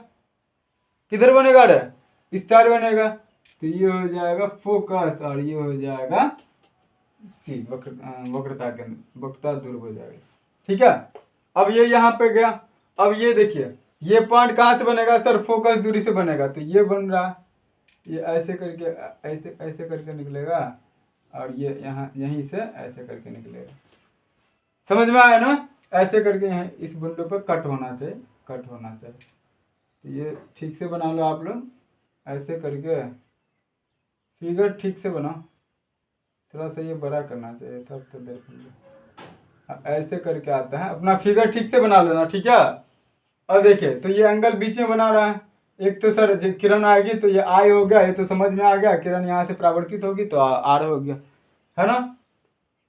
किधर बनेगा रे, इस साइड बनेगा। तो ये हो जाएगा फोकस और ये हो जाएगा सी, वक्रता के वक्रता दूर हो जाएगा। ठीक है, अब ये यहाँ पे गया। अब ये देखिए ये पॉइंट कहाँ से बनेगा सर, फोकस दूरी से बनेगा। तो ये बन रहा, ये ऐसे करके ऐसे ऐसे करके निकलेगा, और ये यहाँ यहीं से ऐसे करके निकलेगा। समझ में आया ना? ऐसे करके यहाँ इस बिंदु पर कट होना चाहिए, कट होना चाहिए। तो ये ठीक से बना लो आप लोग, ऐसे करके फिगर ठीक से बनाओ। थोड़ा सा ये बड़ा करना चाहिए तब तो देख ऐसे करके आता है। अपना फिगर ठीक से बना लेना, ठीक है। अब देखिए, तो ये एंगल बीच में बना रहा है। एक तो सर किरण आएगी तो ये आई हो गया, ये तो समझ में आ गया। किरण यहाँ से परावर्तित होगी तो आर हो गया, है ना।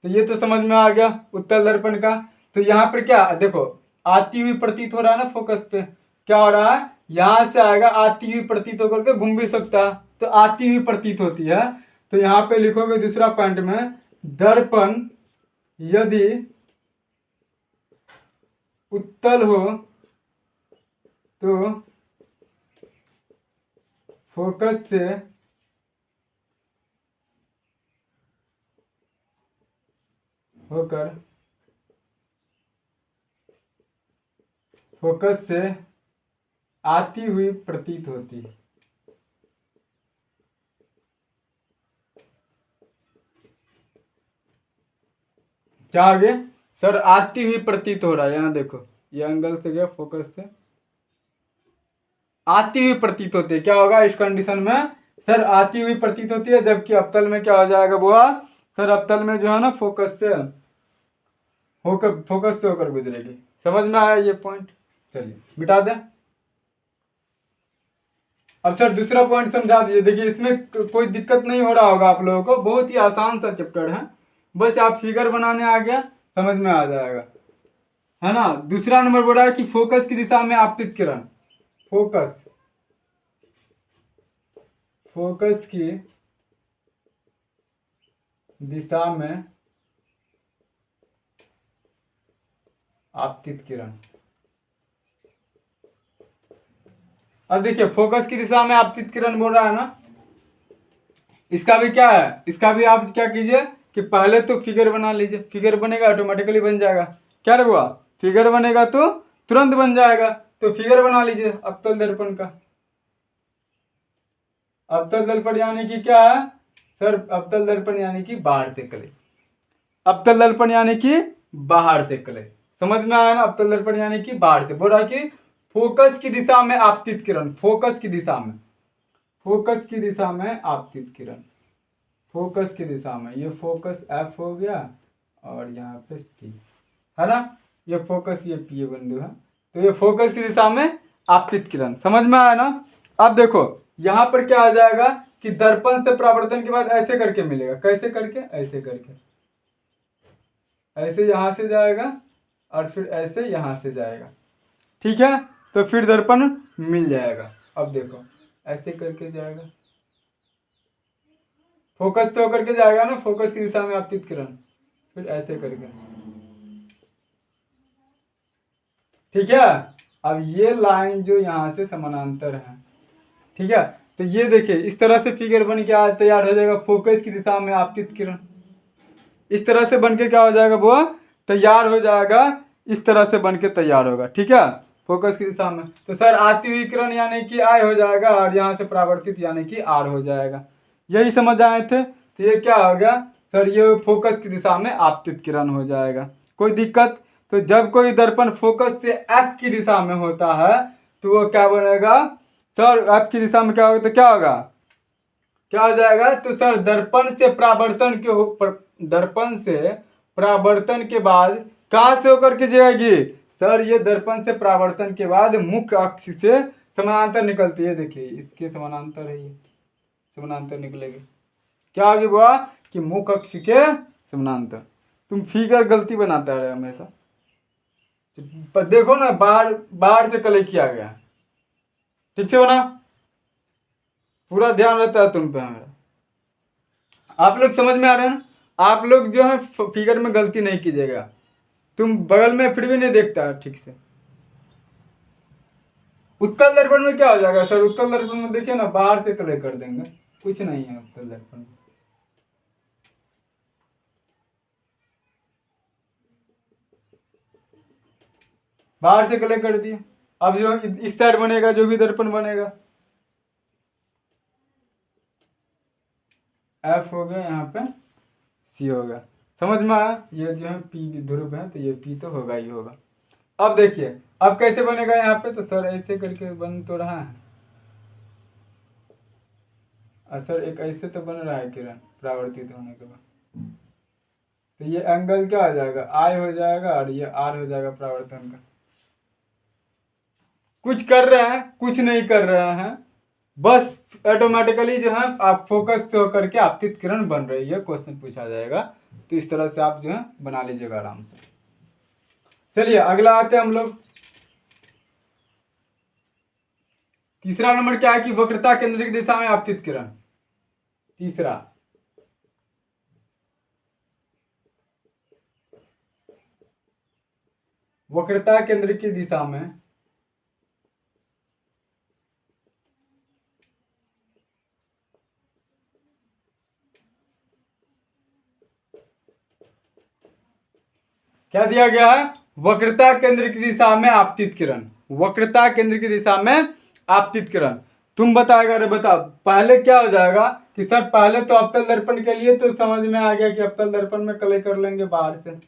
तो ये तो समझ में आ गया उत्तल दर्पण का। तो यहाँ पर क्या देखो, आती हुई प्रतीत हो रहा है ना फोकस पे। क्या हो रहा है, यहाँ से आएगा, आती हुई प्रतीत होकर के घूम भी सकता है, तो आती हुई प्रतीत होती है। तो यहाँ पे लिखोगे दूसरा पॉइंट में, दर्पण यदि उत्तल हो तो फोकस से होकर फोकस से आती हुई प्रतीत होती है। क्या आगे सर, आती हुई प्रतीत हो रहा है। यहाँ देखो, ये एंगल से गया फोकस से, आती हुई प्रतीत होती है। क्या होगा इस कंडीशन में सर, आती हुई प्रतीत होती है। जबकि अवतल में क्या हो जाएगा बुआ सर, अवतल में जो है ना फोकस से होकर गुजरेगी। समझ में आया ये पॉइंट? चलिए मिटा दें। अब सर दूसरा पॉइंट समझा दीजिए। देखिए इसमें कोई दिक्कत नहीं हो रहा होगा आप लोगों को, बहुत ही आसान सा चैप्टर है। बस आप फिगर बनाने आ गया, समझ में आ जाएगा, है ना। दूसरा नंबर बोल रहा है कि फोकस की दिशा में आपतित किरण, फोकस की दिशा में आपतित किरण। अब देखिए, फोकस की दिशा में आपतित किरण बोल रहा है ना, इसका भी क्या है, इसका भी आप क्या कीजिए कि पहले तो फिगर बना लीजिए। फिगर बनेगा ऑटोमेटिकली बन जाएगा। क्या रे बुआ, फिगर बनेगा तो तुरंत बन जाएगा। तो फिगर बना लीजिए अवतल दर्पण का। अवतल दर्पण यानी कि क्या है सर, अवतल दर्पण यानी कि बाहर से कले। अवतल दर्पण यानी कि बाहर से कले, समझ में आया ना। अवतल दर्पण यानी कि बाहर से, बोल रहा कि फोकस की दिशा में आपतित किरण, फोकस की दिशा में, फोकस की दिशा में आपतित किरण, फोकस की दिशा में। ये फोकस एफ हो गया और यहाँ पे सी, है ना। ये फोकस, ये पी बिंदु है। तो ये फोकस की दिशा में आपतित किरण, समझ में आया ना। अब देखो यहाँ पर क्या आ जाएगा कि दर्पण से परावर्तन के बाद ऐसे करके मिलेगा। कैसे करके, ऐसे करके, ऐसे यहाँ से जाएगा और फिर ऐसे यहाँ से जाएगा, ठीक है। तो फिर दर्पण मिल जाएगा। अब देखो ऐसे करके जाएगा, फोकस से होकर के जाएगा ना, फोकस की दिशा में आपतित किरण, फिर ऐसे करके, ठीक है। अब ये लाइन जो यहाँ से समानांतर है, ठीक है। तो ये देखिए इस तरह से फिगर बन के आज तैयार हो जाएगा, फोकस की दिशा में आपतित किरण। इस तरह से बन के क्या हो जाएगा वो तैयार हो जाएगा, इस तरह से बन के तैयार होगा, ठीक है। फोकस की दिशा में तो सर आती हुई किरण यानी कि आई हो जाएगा, और यहाँ से परावर्तित यानी कि आर हो जाएगा। यही समझ आए थे। तो ये क्या हो गया सर, ये फोकस की दिशा में आपतित किरण हो जाएगा। कोई दिक्कत? तो जब कोई दर्पण फोकस से एफ की दिशा में होता है तो वो क्या बनेगा सर, एफ की दिशा में क्या होगा तो क्या होगा, क्या हो जाएगा तो सर दर्पण से परावर्तन दर्पण से परावर्तन के बाद कहाँ से होकर के जाएगी सर, ये दर्पण से परावर्तन के बाद मुख्य अक्ष से समानांतर निकलती है। देखिए इसके समानांतर है, ये समानांतर निकलेगी। क्या होगी बुआ कि मुख्य अक्ष के समानांतर। तुम फिगर गलती बनाता रहे हमेशा, पर देखो ना बाहर बाहर से कलेक्ट किया गया, ठीक से बना, पूरा ध्यान रहता है तुम पे हमारा। आप लोग समझ में आ रहे हैं ना। आप लोग जो है फिगर में गलती नहीं कीजिएगा। तुम बगल में फिर भी नहीं देखता है ठीक से। उत्तल दर्पण में क्या हो जाएगा सर, उत्तल दर्पण में देखिए ना बाहर से कलेक्ट कर देंगे, कुछ नहीं है उत्तल दर्पण में। बाहर से कलेक्ट कर दिए, अब जो इस साइड बनेगा जो भी दर्पण बनेगा, एफ हो गया, यहाँ पे सी होगा। समझ में आया? ये जो है पी ध्रुव है, तो ये पी तो होगा ही होगा। अब देखिए अब कैसे बनेगा यहाँ पे, तो सर ऐसे करके बन तो रहा है, सर एक ऐसे तो बन रहा है किरण परावर्तित होने के बाद, तो ये एंगल क्या हो जाएगा, आई हो जाएगा, और ये आर हो जाएगा परावर्तन का। कुछ कर रहे हैं, कुछ नहीं कर रहे हैं, बस ऑटोमेटिकली जो है आप फोकस होकर के आपतित किरण बन रही है, क्वेश्चन पूछा जाएगा, तो इस तरह से आप जो है बना लीजिएगा आराम से। चलिए अगला आते हैं हम लोग। तीसरा नंबर क्या है कि वक्रता केंद्र की दिशा में आपतित किरण। तीसरा, वक्रता केंद्र की दिशा में क्या दिया गया है, वक्रता केंद्र की दिशा में आपतित किरण, वक्रता केंद्र की दिशा में आपतित किरण। तुम बताएगा, अरे बता पहले क्या हो जाएगा कि सर पहले तो अवतल दर्पण के लिए तो समझ में आ गया कि अवतल दर्पण में कलर कर लेंगे बाहर से।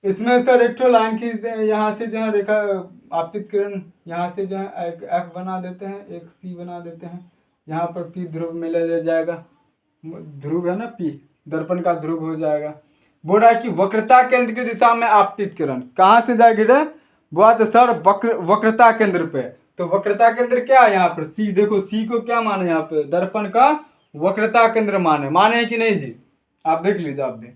इसमें सर एक तो लाइन खींच दें, यहाँ से जो है रेखा आपतित किरण, यहाँ से जो है एक एफ बना देते हैं, एक सी बना देते हैं, यहाँ पर पी ध्रुव में ले जाएगा, ध्रुव है ना पी, दर्पण का ध्रुव हो जाएगा। बोल रहा है कि वक्रता केंद्र की दिशा में आपतित किरण कहाँ से जाएगी रे, बोला तो सर वक्रता केंद्र पे। तो वक्रता केंद्र क्या है यहाँ पर, सी, देखो सी को क्या माने यहाँ पे, दर्पण का वक्रता केंद्र माने कि नहीं जी, आप देख लीजिए आप भी।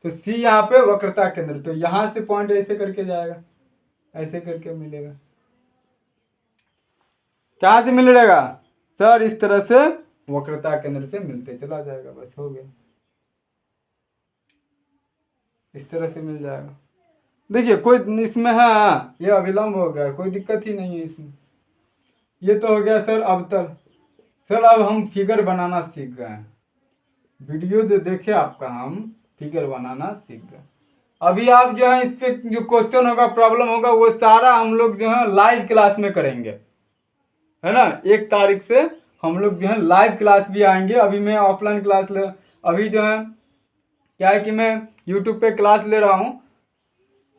तो सी यहाँ पे वक्रता केंद्र, तो यहाँ से पॉइंट ऐसे करके जाएगा, ऐसे करके मिलेगा, कहाँ से मिलेगा सर, इस तरह से वक्रता केंद्र से मिलते चला जाएगा, बस हो गया, इस तरह से मिल जाएगा। देखिए कोई इसमें है, ये अविलंब हो गया, कोई दिक्कत ही नहीं है इसमें। ये तो हो गया सर अवतल। सर अब हम फिगर बनाना सीख गए हैं, वीडियो जो देखे आपका हम फिगर बनाना सीख गए। अभी आप जो है इस पे जो क्वेश्चन होगा, प्रॉब्लम होगा, वो सारा हम लोग जो है लाइव क्लास में करेंगे, है ना। 1 तारीख से हम लोग जो है लाइव क्लास भी आएंगे। अभी मैं ऑफलाइन क्लास अभी जो है क्या है कि मैं यूट्यूब पे क्लास ले रहा हूँ,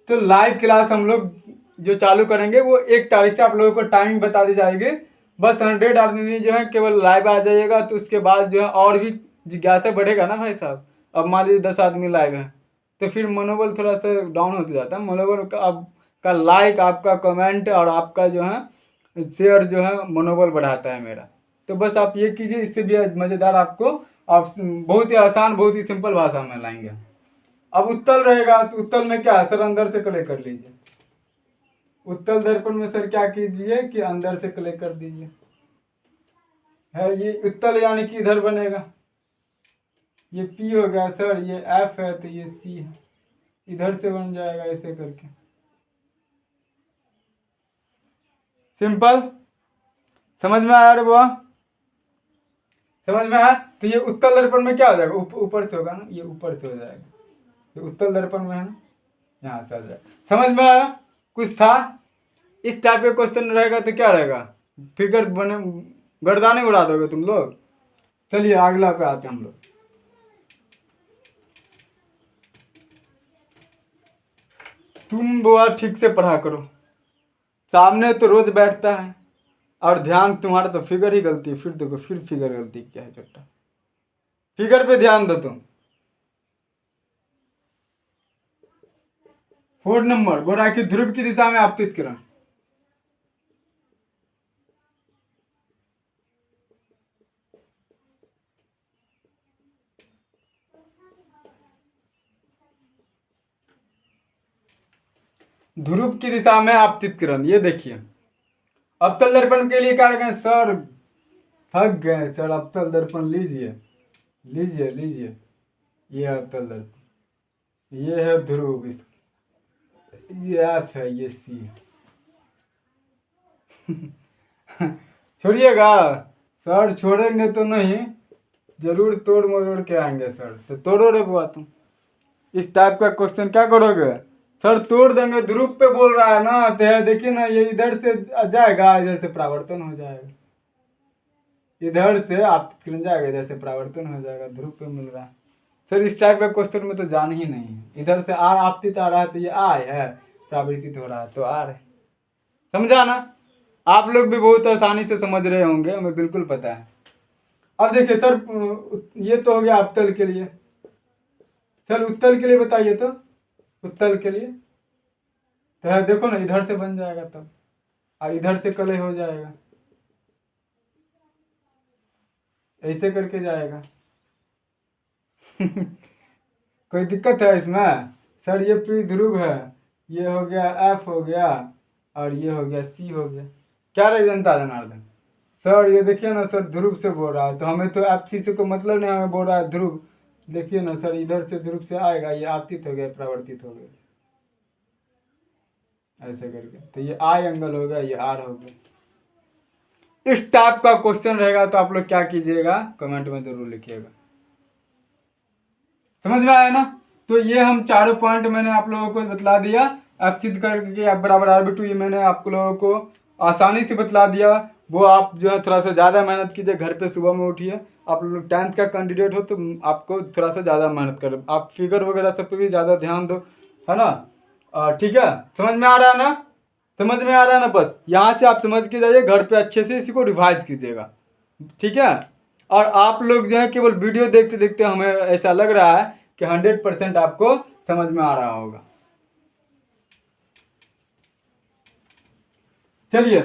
तो लाइव क्लास हम लोग जो चालू करेंगे वो 1 तारीख से आप लोगों को टाइमिंग बता दी जाएगी। बस 100 आदमी जो है केवल लाइव आ जाइएगा, तो उसके बाद जो है और भी जिज्ञासा बढ़ेगा ना भाई साहब। अब मान लीजिए 10 आदमी लाइव हैं, तो फिर मनोबल थोड़ा सा डाउन होते जाता है, मनोबल का आपका लाइक, आपका कमेंट और आपका जो है शेयर जो है मनोबल बढ़ाता है मेरा। तो बस आप ये कीजिए, इससे भी मज़ेदार आपको आप बहुत ही आसान, बहुत ही सिंपल भाषा में लाएंगे। अब उत्तल रहेगा, तो उत्तल में क्या है सर, अंदर से कलेक्ट कर लीजिए। उत्तल दर्पण में सर क्या कीजिए कि अंदर से कलेक्ट कर दीजिए, है ये उत्तल, यानी कि इधर बनेगा, ये P हो गया सर, ये F है, तो ये C है, इधर से बन जाएगा ऐसे करके, सिंपल। समझ में आया रे बुआ, समझ में आया। तो ये उत्तल दर्पण में क्या हो जाएगा, ऊपर से होगा ना, ये ऊपर से हो जाएगा, ये उत्तल दर्पण में है ना, यहाँ से आ जाएगा। समझ में आया, कुछ था इस टाइप का क्वेश्चन रहेगा तो क्या रहेगा, फिगर बने गर्दाने उड़ा दोगे तुम लोग। चलिए अगला पे आते हैं हम लोग। तुम बुआ ठीक से पढ़ा करो, सामने तो रोज बैठता है और ध्यान तुम्हारा तो फिगर ही गलती है, फिर देखो फिर फिगर गलती क्या है चट्टा, फिगर पे ध्यान दो तुम। 4 नंबर बोल रहा है कि ध्रुव की दिशा में आपतित किरण, ध्रुव की दिशा में आपतित किरण। ये देखिए अवतल दर्पण के लिए क्या रखें सर, थक गए सर, अवतल दर्पण लीजिए लीजिए लीजिए, ये अवतल दर्पण, ये है ध्रुव, ये एफ है, ये सी है। छोड़िएगा सर, छोड़ेंगे तो नहीं, जरूर तोड़ मरोड़ के आएंगे सर। तो तोड़ो रे बुआ तुम, इस टाइप का क्वेश्चन क्या करोगे सर तोड़ देंगे, ध्रुव पे बोल रहा है ना, तो देखिए ना ये इधर से जाएगा, इधर से परावर्तन हो जाएगा, इधर से आप जाएगा, इधर से परावर्तन हो जाएगा, ध्रुव पे मिल रहा है। सर इस टाइप का क्वेश्चन में तो जान ही नहीं है, इधर से आर आपतित आ रहा है तो ये आय है, परावर्तित हो रहा है तो आर है। समझा ना? आप लोग भी बहुत आसानी से समझ रहे होंगे, हमें बिल्कुल पता है। अब देखिए सर, ये तो हो गया अवतल के लिए। सर उत्तल के लिए बताइए तो, उत्तल के लिए तो देखो ना, इधर से बन जाएगा तब, और इधर से कलय हो जाएगा, ऐसे करके जाएगा। कोई दिक्कत है इसमें? सर ये पी ध्रुव है, ये हो गया एफ हो गया, और ये हो गया सी हो गया। क्या रही जनता जनार्दन? सर ये देखिए ना सर, ध्रुव से बोल रहा है तो हमें तो एफ सी से कोई मतलब नहीं, हमें बोल रहा है ध्रुव। देखिए ना सर, इधर से ध्रुव से आएगा, ये आपतित हो गया, प्रवर्तित हो गया, ऐसे करके, तो ये आई एंगल हो गया, ये आर हो गया। इस टाइप का क्वेश्चन रहेगा तो आप लोग क्या कीजिएगा, कमेंट में जरूर लिखिएगा। समझ में आया ना? तो ये हम चारों पॉइंट मैंने आप लोगों को बतला दिया, आप सिद्ध करके आप बराबर आर/2 ये मैंने आप लोगों को आसानी से बतला दिया। वो आप जो है थोड़ा सा ज़्यादा मेहनत कीजिए, घर पे सुबह में उठिए। आप लोग 10th का कैंडिडेट हो तो आपको थोड़ा सा ज़्यादा मेहनत करो, आप फिगर वगैरह सब पे भी ज़्यादा ध्यान दो, है ना? ठीक है, समझ में आ रहा है ना? समझ में आ रहा है ना? बस यहाँ से आप समझ के जाइए, घर पे अच्छे से इसी को रिवाइज कीजिएगा, ठीक है? और आप लोग जो है केवल वीडियो देखते देखते हमें ऐसा लग रहा है कि 100% आपको समझ में आ रहा होगा। चलिए,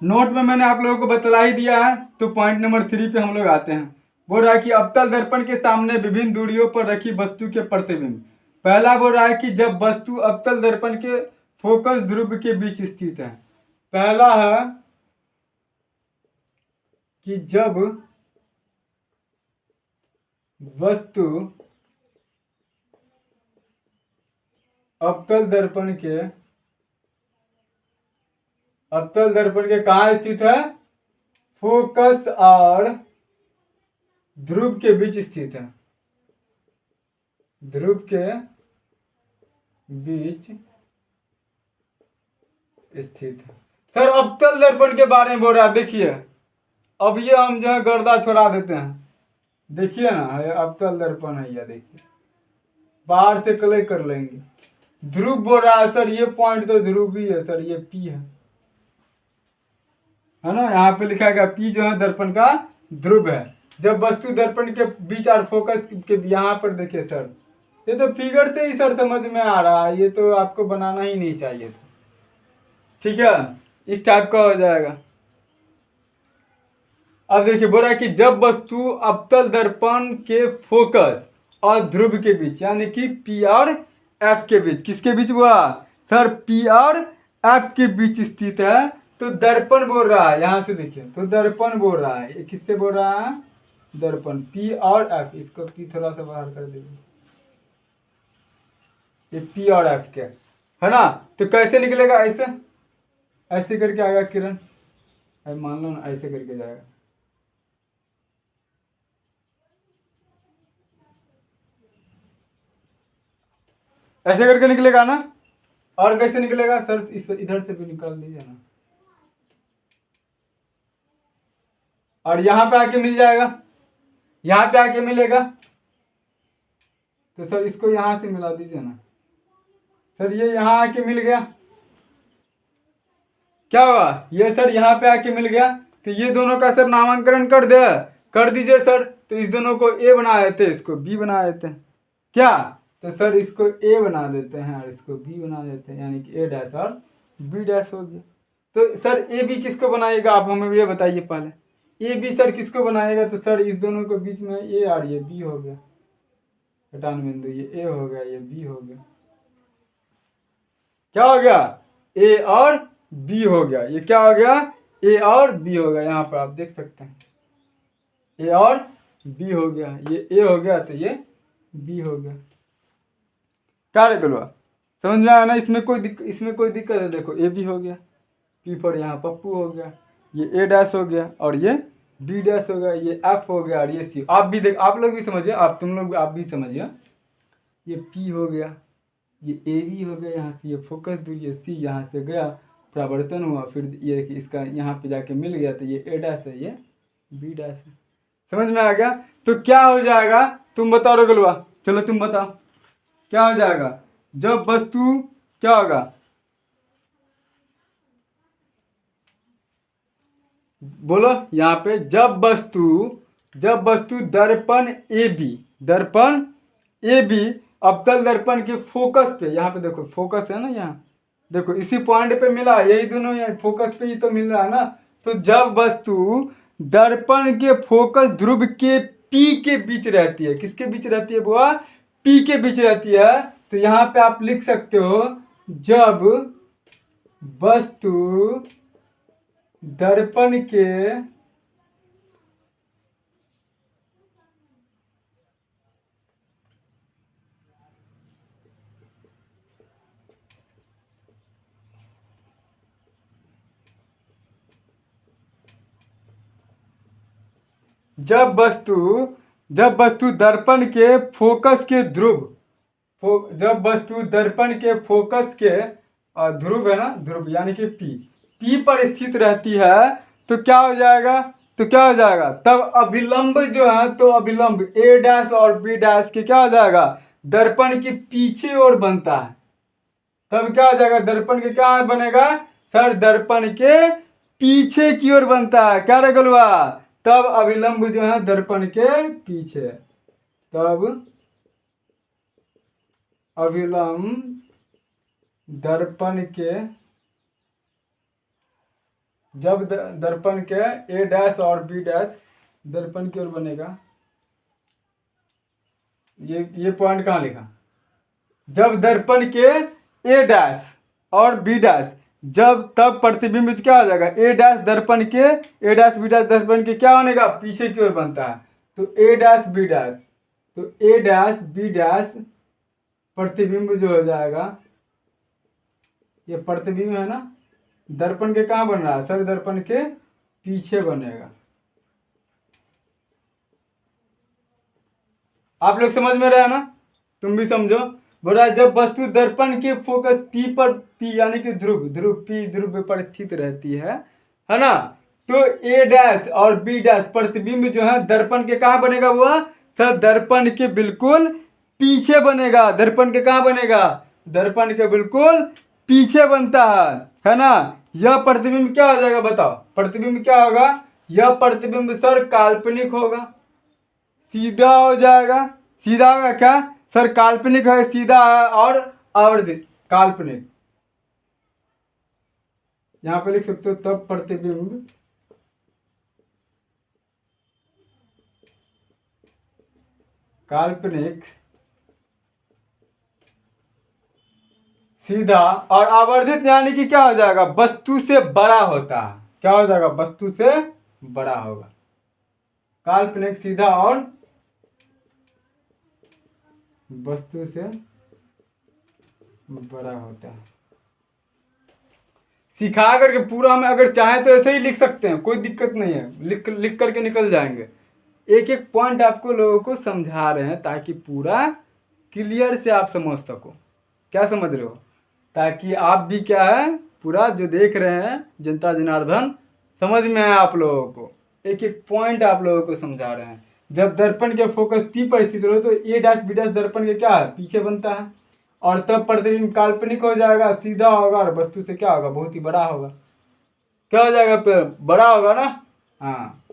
नोट में मैंने आप लोगों को बतला ही दिया है, तो पॉइंट नंबर 3 पे हम लोग आते हैं। बोल रहा है कि अवतल दर्पण के सामने विभिन्न दूरियों पर रखी वस्तु के प्रतिबिंब। पहला बोल रहा है कि जब वस्तु अवतल दर्पण के फोकस ध्रुव के बीच स्थित है। पहला है कि जब वस्तु अवतल दर्पण के कहाँ स्थित है? फोकस और ध्रुव के बीच स्थित है, ध्रुव के बीच स्थित है। सर अवतल दर्पण के बारे में बोल रहा है, देखिए अब ये हम जो है गर्दा छोड़ा देते हैं, देखिए ना, ये अवतल दर्पण है, ये देखिए, बाहर से कलर कर लेंगे। ध्रुव बोल रहा है सर ये पॉइंट तो ध्रुव ही है सर, ये पी है ना? यहाँ पे लिखा गया पी जो है दर्पण का ध्रुव है। जब वस्तु दर्पण के बीच और फोकस के यहाँ पर देखिए सर, ये तो फिगर से ही सर समझ में आ रहा है, ये तो आपको बनाना ही नहीं चाहिए था, ठीक है? इस टाइप का हो जाएगा। अब देखिए बोल रहा है कि जब वस्तु अवतल दर्पण के फोकस और ध्रुव के बीच, यानी कि पी और एफ के बीच, किसके बीच हुआ सर? पी और एफ के बीच स्थित है, तो दर्पण बोल रहा है, यहां से देखिए, तो दर्पण बोल रहा है, ये किससे बोल रहा है? दर्पण, पी और एफ, इसको पी थोड़ा सा बाहर कर दीजिए, ये पी और एफ के है ना? तो कैसे निकलेगा? ऐसे, ऐसे करके आएगा किरण, मान लो ना, ऐसे करके जाएगा, ऐसे करके निकलेगा ना? और कैसे निकलेगा सर? इस इधर से भी निकाल दीजिए ना, और यहाँ पे आके मिल जाएगा, यहाँ पे आके मिलेगा, तो सर इसको यहाँ से मिला दीजिए ना सर, ये यहाँ आके मिल गया, क्या हुआ? ये सर यहाँ पे आके मिल गया, तो ये दोनों का सर नामांकन कर दीजिए सर। तो इस दोनों को ए बना देते हैं, इसको बी बना देते हैं, क्या? तो सर इसको ए बना देते हैं और इसको बी बना देते हैं, यानी कि ए डैश और बी डैश हो गया। तो सर ए बी किसको बनाएगा, आप हमें ये बताइए पहले। ए बी सर किसको बनाएगा? तो सर इस दोनों के बीच में ए और ये बी हो गया, घटान बिंदु, ये ए हो गया, ये बी हो गया, क्या हो गया? ए और बी हो गया। ये क्या हो गया? ए और बी हो गया। यहाँ पर आप देख सकते हैं ए और बी हो गया, ये ए हो गया तो ये बी हो गया। क्या रे गलवा, समझ में आया ना? इसमें कोई दिक्कत है? देखो ए बी हो गया, पी पर यहाँ पप्पू हो गया, ये ए डैश हो गया और ये बी डैश हो गया, ये एफ हो गया और ये सी। आप भी देख, आप लोग भी समझिए, आप भी समझिए, ये पी हो गया, ये ए बी हो गया, यहाँ से ये फोकस दूरी है सी, यहाँ से गया परावर्तन हुआ, फिर ये इसका यहाँ पे जाके मिल गया, तो ये ए डैश है, ये बी डैश है। समझ में आ गया? तो क्या हो जाएगा तुम बताओ रे गलुआ, चलो तुम बताओ क्या हो जाएगा जब वस्तु, क्या होगा बोलो यहाँ पे, जब वस्तु दर्पण ए बी अवतल दर्पण के फोकस पे, यहाँ पे देखो फोकस है ना, यहाँ देखो इसी पॉइंट पे मिला, यही दोनों यहाँ फोकस पे ही तो मिल रहा है ना। तो जब वस्तु दर्पण के फोकस ध्रुव के पी के बीच रहती है, किसके बीच रहती है बुआ? पी के बीच रहती है। तो यहाँ पे आप लिख सकते हो जब वस्तु दर्पण के जब वस्तु दर्पण के फोकस के जब वस्तु दर्पण के फोकस के ध्रुव है ना, ध्रुव यानी कि पी पर स्थित रहती है, तो क्या हो जाएगा? तब अभिलंब जो है, तो अभिलंब ए डैश और बी डैश के क्या हो जाएगा? दर्पण के पीछे ओर बनता है। तब क्या हो जाएगा? दर्पण के क्या बनेगा सर? दर्पण के पीछे की ओर बनता है। क्या रे गलुआ? तब अभिलंब जो है दर्पण के पीछे, तब अभिलंब दर्पण के, जब दर्पण के ए डैश और बी डैश दर्पण की ओर बनेगा। ये पॉइंट कहाँ लिखा? जब दर्पण के ए डैश और बी डैश, जब तब प्रतिबिंब क्या हो जाएगा? ए डैश दर्पण के, ए डैश बी डैश दर्पण के क्या बनेगा? पीछे की ओर बनता है। तो ए डैश बी डैश, तो ए डैश बी डैश प्रतिबिंब जो हो जाएगा, ये प्रतिबिंब है ना, दर्पण के कहाँ बन रहा है सर? दर्पण के पीछे बनेगा। आप लोग समझ में रहे ना? तुम भी समझो। बोला जब वस्तु दर्पण के फोकस पी यानी कि ध्रुव पर स्थित रहती है ना, तो ए डैश और बी डैश प्रतिबिंब जो है दर्पण के कहाँ बनेगा? हुआ सर दर्पण के बिल्कुल पीछे बनेगा। दर्पण के कहाँ बनेगा? दर्पण के बिल्कुल पीछे बनता है ना। यह प्रतिबिंब क्या हो जाएगा बताओ? प्रतिबिंब क्या होगा? यह प्रतिबिंब सर काल्पनिक होगा, सीधा हो जाएगा। सीधा होगा क्या सर? काल्पनिक है, सीधा है और आवर्धित काल्पनिक। यहां पे लिख सकते हो तब प्रतिबिंब काल्पनिक, सीधा और आवर्धित, यानी कि क्या हो जाएगा? वस्तु से बड़ा होता है। क्या हो जाएगा? वस्तु से बड़ा होगा। काल्पनिक, सीधा और वस्तु से बड़ा होता है। सिखा करके पूरा हम अगर चाहें तो ऐसे ही लिख सकते हैं, कोई दिक्कत नहीं है, लिख करके निकल जाएंगे। एक एक पॉइंट आपको लोगों को समझा रहे हैं ताकि पूरा क्लियर से आप समझ सको। क्या समझ रहे हो? ताकि आप भी क्या है पूरा जो देख रहे हैं जनता जनार्दन समझ में आए आप लोगों को। एक एक पॉइंट आप लोगों को समझा रहे हैं। जब दर्पण के फोकस पी पर स्थित हो तो ए डैश बी डैश दर्पण के क्या है? पीछे बनता है। और तब प्रतिबिंब काल्पनिक हो जाएगा, सीधा होगा और वस्तु से क्या होगा? बहुत ही बड़ा होगा। क्या हो जाएगा? फिर बड़ा होगा ना। हाँ,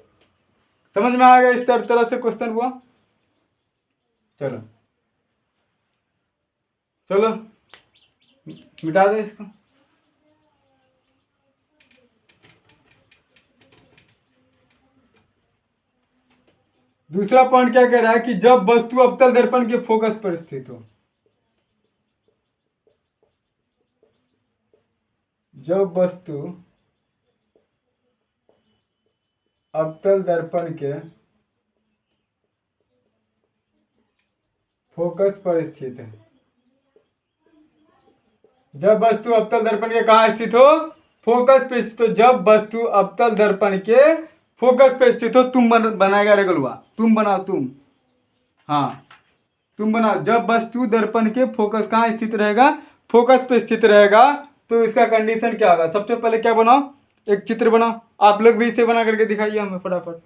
समझ में आएगा? इस तरह से क्वेश्चन हुआ। चलो चलो मिटा दे इसको। दूसरा पॉइंट क्या कह रहा है कि जब वस्तु अवतल दर्पण के फोकस पर स्थित हो, जब वस्तु अवतल दर्पण के फोकस पर स्थित है, जब वस्तु अवतल दर्पण के कहाँ स्थित हो? फोकस पे स्थित हो। जब वस्तु अवतल दर्पण के फोकस पे स्थित हो, तुम बनाएगा रे गलुआ, तुम बनाओ तुम। हाँ, तुम बनाओ। जब वस्तु दर्पण के फोकस कहाँ स्थित रहेगा, फोकस पे स्थित रहेगा, तो इसका कंडीशन क्या होगा। सबसे पहले क्या बनाओ, एक चित्र बनाओ। आप लोग भी इसे बना करके दिखाइए हमें, फटाफट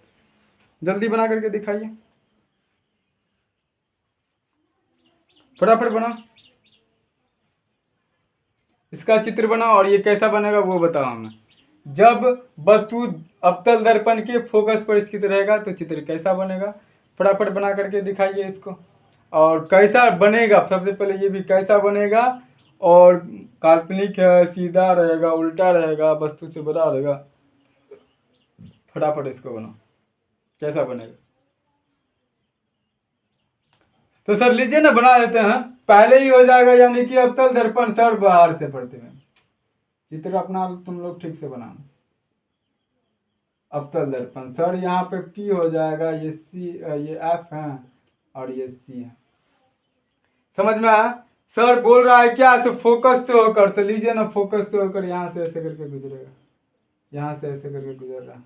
जल्दी बना करके दिखाइए, फटाफट बनाओ, इसका चित्र बनाओ और ये कैसा बनेगा वो बताओ हमें। जब वस्तु अवतल दर्पण के फोकस पर स्थित रहेगा तो चित्र कैसा बनेगा, फटाफट बना करके दिखाइए इसको। और कैसा बनेगा, सबसे पहले ये भी कैसा बनेगा, और काल्पनिक है, सीधा रहेगा, उल्टा रहेगा, वस्तु से बड़ा रहेगा, फटाफट इसको बनाओ, कैसा बनेगा। तो सर लीजिए ना, बना देते हैं, पहले ही हो जाएगा, यानी कि अवतल दर्पण सर बाहर से पढ़ते हैं। चित्र अपना तुम लोग ठीक से बनाना। अवतल दर्पण सर यहाँ पे P हो जाएगा, ये C, ये F है और ये C है। समझ में आया। सर बोल रहा है क्या, से फोकस से होकर, तो लीजिए ना, फोकस से होकर यहाँ से ऐसे करके गुजरेगा, यहाँ से ऐसे करके गुजर रहा है,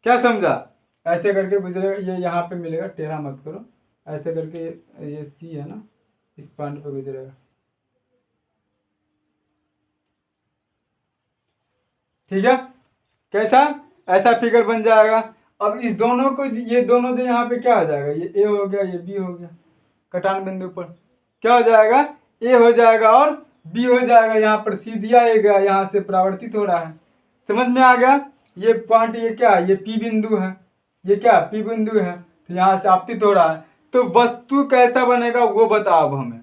क्या समझा, ऐसे करके गुजरेगा, ये यहाँ पे मिलेगा, टेढ़ा मत करो, ऐसे करके ये C है ना, इस पॉइंट पे गुजरेगा, ठीक है। कैसा, ऐसा फिगर बन जाएगा। अब इस दोनों को, ये दोनों जो यहाँ पे क्या हो जाएगा, ये A हो गया, ये B हो गया, कटान बिंदु पर क्या हो जाएगा, A हो जाएगा और B हो जाएगा। यहाँ पर C दिया गया, यहाँ से परावर्तित हो रहा है, समझ में आ गया। ये पॉइंट, ये क्या है, ये P बिंदु है, ये क्या P बिंदु है, तो यहाँ से आपतित हो रहा है। तो वस्तु कैसा बनेगा वो बताओ अब हमें।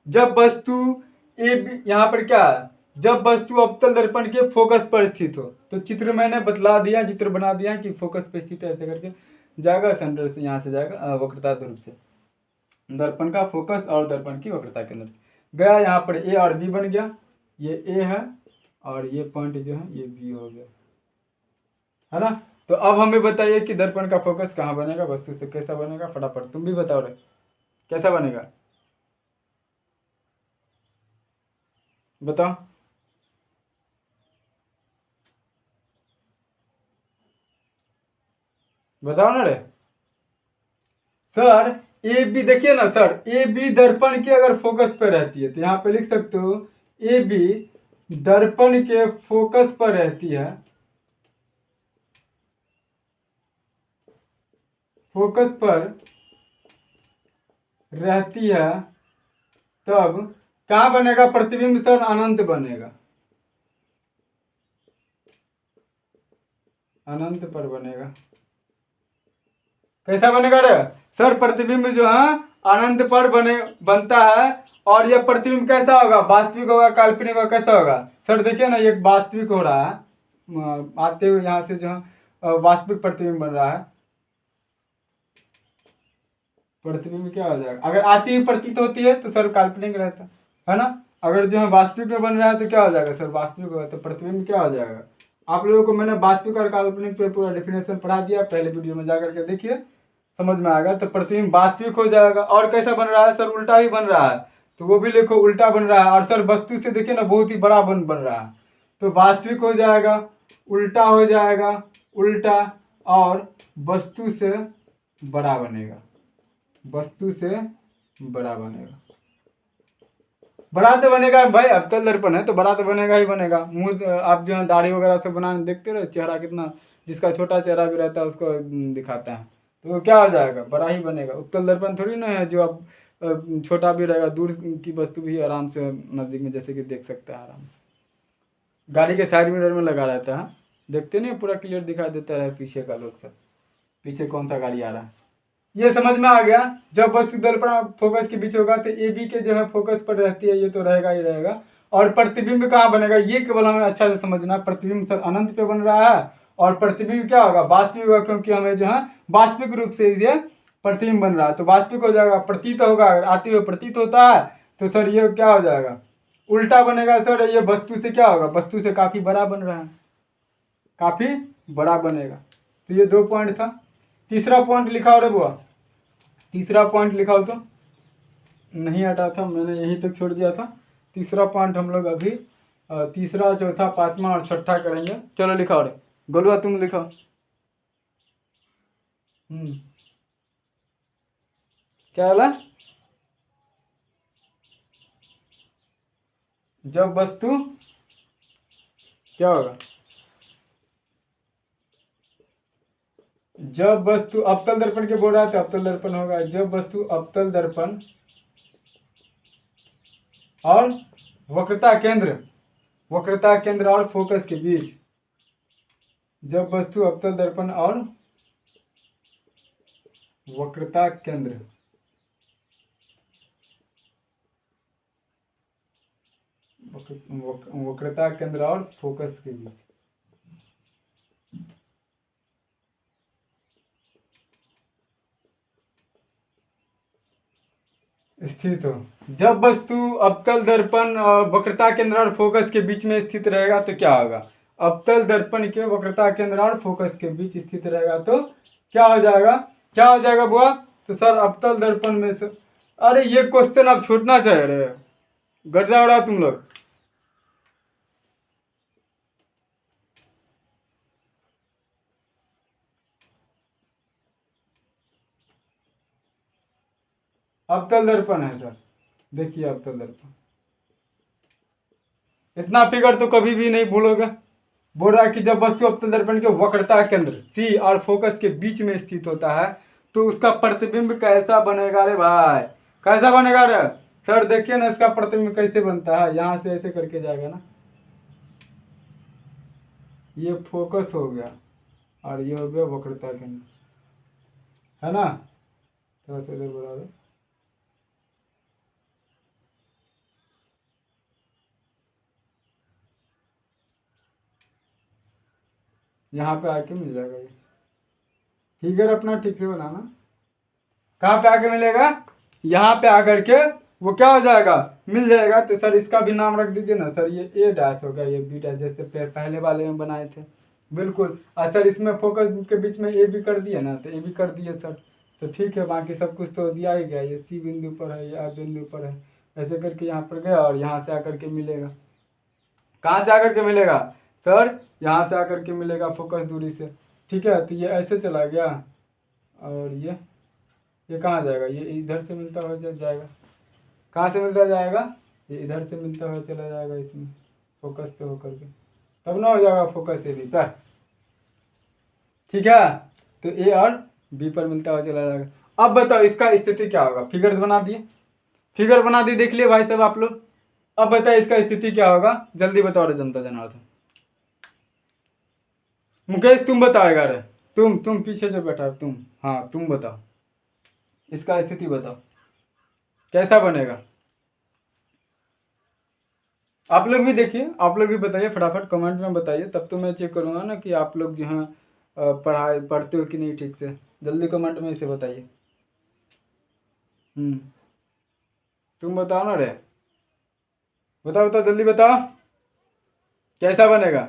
जब वस्तु यहाँ पर क्या है, जब वस्तु अवतल दर्पण के फोकस पर स्थित हो, तो चित्र मैंने बतला दिया, चित्र बना दिया कि फोकस पर स्थित है, ऐसे करके जाएगा, सेंटर से यहाँ से जाएगा, वक्रता ध्रुव से दर्पण का फोकस और दर्पण की वक्रता के अंदर गया। यहाँ पर A और B बन गया, ये A है और ये पॉइंट जो है ये B हो गया, है ना। तो अब हमें बताइए कि दर्पण का फोकस कहाँ बनेगा, वस्तु से कैसा बनेगा, फटाफट तुम भी बताओ रे, कैसा बनेगा बताओ, बताओ ना रे। सर ए बी, देखिए ना सर, ए बी दर्पण के अगर फोकस पर रहती है तो यहाँ पे लिख सकते हो ए बी दर्पण के फोकस पर रहती है, फोकस पर रहती है, तब कहाँ बनेगा प्रतिबिंब सर, अनंत बनेगा, अनंत पर बनेगा। कैसा बनेगा रे सर, प्रतिबिंब जो है अनंत पर बनता है। और यह प्रतिबिंब कैसा होगा, वास्तविक होगा, काल्पनिक होगा, कैसा होगा सर, देखिए ना, ये वास्तविक हो रहा है, आते हुए यहाँ से जो है वास्तविक प्रतिबिंब बन रहा है। प्रतिबिंब क्या हो जाएगा, अगर आती हुई प्रतीत होती है तो सर काल्पनिक रहता है ना, अगर जो है वास्तविक में बन रहा है तो क्या हो जाएगा सर, वास्तविक होगा, तो प्रतिबिंब क्या हो जाएगा। आप लोगों को मैंने वास्तविक और काल्पनिक पे पूरा डेफिनेशन पढ़ा दिया, पहले वीडियो में जा करके देखिए, समझ में आएगा। तो प्रतिबिंब वास्तविक हो जाएगा। और कैसा बन रहा है सर, उल्टा ही बन रहा है, तो वो भी लिखो, उल्टा बन रहा है। और सर वस्तु से देखिए ना, बहुत ही बड़ा बन रहा है, तो वास्तविक हो जाएगा, उल्टा हो जाएगा, उल्टा, और वस्तु से बड़ा बनेगा, वस्तु से बड़ा बनेगा। बड़ा तो बनेगा भाई, अवतल दर्पण है तो बड़ा तो बनेगा ही बनेगा। मुंह आप जो है दाढ़ी वगैरह से बनाने देखते रहे, चेहरा कितना, जिसका छोटा चेहरा भी रहता है उसको दिखाता है, तो वो क्या हो जाएगा, बड़ा ही बनेगा। उत्तल दर्पण थोड़ी ना है जो अब छोटा भी रहेगा, दूर की वस्तु भी आराम से नज़दीक में जैसे कि देख सकता है आराम से। गाड़ी के साइड मिरर में लगा रहता है, देखते नहीं, पूरा क्लियर दिखाई देता है पीछे का लोग सब, पीछे कौन सा गाड़ी आ रहा है। ये समझ में आ गया। जब वस्तु दर्पण फोकस के बीच होगा तो ए बी के जो है फोकस पर रहती है, ये तो रहेगा ही रहेगा। और प्रतिबिंब कहाँ बनेगा, ये केवल हमें अच्छा से समझना, प्रतिबिंब सर अनंत पे बन रहा है, और प्रतिबिंब क्या होगा, वास्तविक होगा, क्योंकि हमें जो है वास्तविक रूप से ये प्रतिबिंब बन रहा है, तो वास्तविक हो जाएगा। प्रतीत होगा, अगर आते हुए प्रतीत होता है तो सर ये क्या हो जाएगा, उल्टा बनेगा सर। ये वस्तु से क्या होगा, वस्तु से काफ़ी बड़ा बन रहा है, काफ़ी बड़ा बनेगा। तो ये 2 पॉइंट था। तीसरा पॉइंट लिखाओ रे बुआ, तीसरा पॉइंट लिखाओ, तो नहीं हटा था, मैंने यहीं तक छोड़ दिया था। तीसरा पॉइंट हम लोग अभी तीसरा, चौथा, पांचवा और छठा करेंगे। चलो लिखाओ रे गोलुआ, तुम लिखाओ। क्या वाला? जब वस्तु क्या होगा? जब वस्तु अवतल दर्पण के बोल रहा है तो अवतल दर्पण होगा। जब वस्तु अवतल दर्पण और वक्रता केंद्र और फोकस के बीच, जब वस्तु अवतल दर्पण और वक्रता केंद्र वक्रता केंद्र और फोकस के बीच स्थित हो। जब वस्तु अवतल दर्पण और वक्रता केंद्र और फोकस के बीच में स्थित रहेगा तो क्या होगा? अवतल दर्पण के वक्रता केंद्र और फोकस के बीच स्थित रहेगा तो क्या हो जाएगा? क्या हो जाएगा बुआ? तो सर अवतल दर्पण में से, अरे ये क्वेश्चन आप छूटना चाह रहे हो, गड्ढा उड़ा तुम लोग। अवतल दर्पण है सर, देखिए अवतल दर्पण, इतना फिगर तो कभी भी नहीं भूलोगे। बोल रहा है कि जब वस्तु अवतल दर्पण के वक्रता केंद्र सी और फोकस के बीच में स्थित होता है तो उसका प्रतिबिंब कैसा बनेगा रे भाई? कैसा बनेगा रे सर? देखिए ना इसका प्रतिबिंब कैसे बनता है, यहाँ से ऐसे करके जाएगा ना, ये फोकस हो गया और ये हो गया वक्रता केंद्र, है ना? थोड़ा सा इधर बढ़ा दो। यहाँ पे आके मिल जाएगा ये फिगर, अपना ठीक से बनाना। कहाँ पे आके मिलेगा? यहाँ पे आकर के वो क्या हो जाएगा? मिल जाएगा। तो सर इसका भी नाम रख दीजिए ना सर, ये ए डैश हो गया, ये बी डैश, जैसे पहले वाले में बनाए थे। बिल्कुल। और सर इसमें फोकस के बीच में ए भी कर दिए ना, तो ए भी कर दिए सर, तो ठीक है। बाकी सब कुछ तो दिया ही गया, ये सी बिंदु पर है, ये आ बिंदु पर है, ऐसे करके यहाँ पर गया और यहाँ से आकर के मिलेगा। कहाँ से आकर के मिलेगा सर? यहाँ से आकर के मिलेगा फोकस दूरी से, ठीक है। तो ये ऐसे चला गया और ये कहाँ जाएगा? ये इधर से मिलता हुआ जाएगा। कहाँ से मिलता जाएगा? ये इधर से मिलता हुआ चला जाएगा इसमें, फोकस से होकर के, तब ना हो जाएगा फोकस से बी पर, ठीक है। तो ए और बी पर मिलता हुआ चला जाएगा। अब बताओ इसका स्थिति क्या होगा? फिगर बना दिए, फिगर बना दी, देख लिए भाई साहब आप लोग। अब बताओ इसका स्थिति क्या होगा, जल्दी बताओ रे जनता जनार्दन। मुकेश तुम बताएगा रे, तुम पीछे जो बैठा तुम, हाँ तुम बताओ इसका स्थिति, बताओ कैसा बनेगा। आप लोग भी देखिए, आप लोग भी बताइए, फटाफट कमेंट में बताइए, तब तो मैं चेक करूँगा ना कि आप लोग जो हैं पढ़ते हो कि नहीं ठीक से। जल्दी कमेंट में इसे बताइए। तुम बताओ ना रे, बताओ बताओ जल्दी बताओ कैसा बनेगा।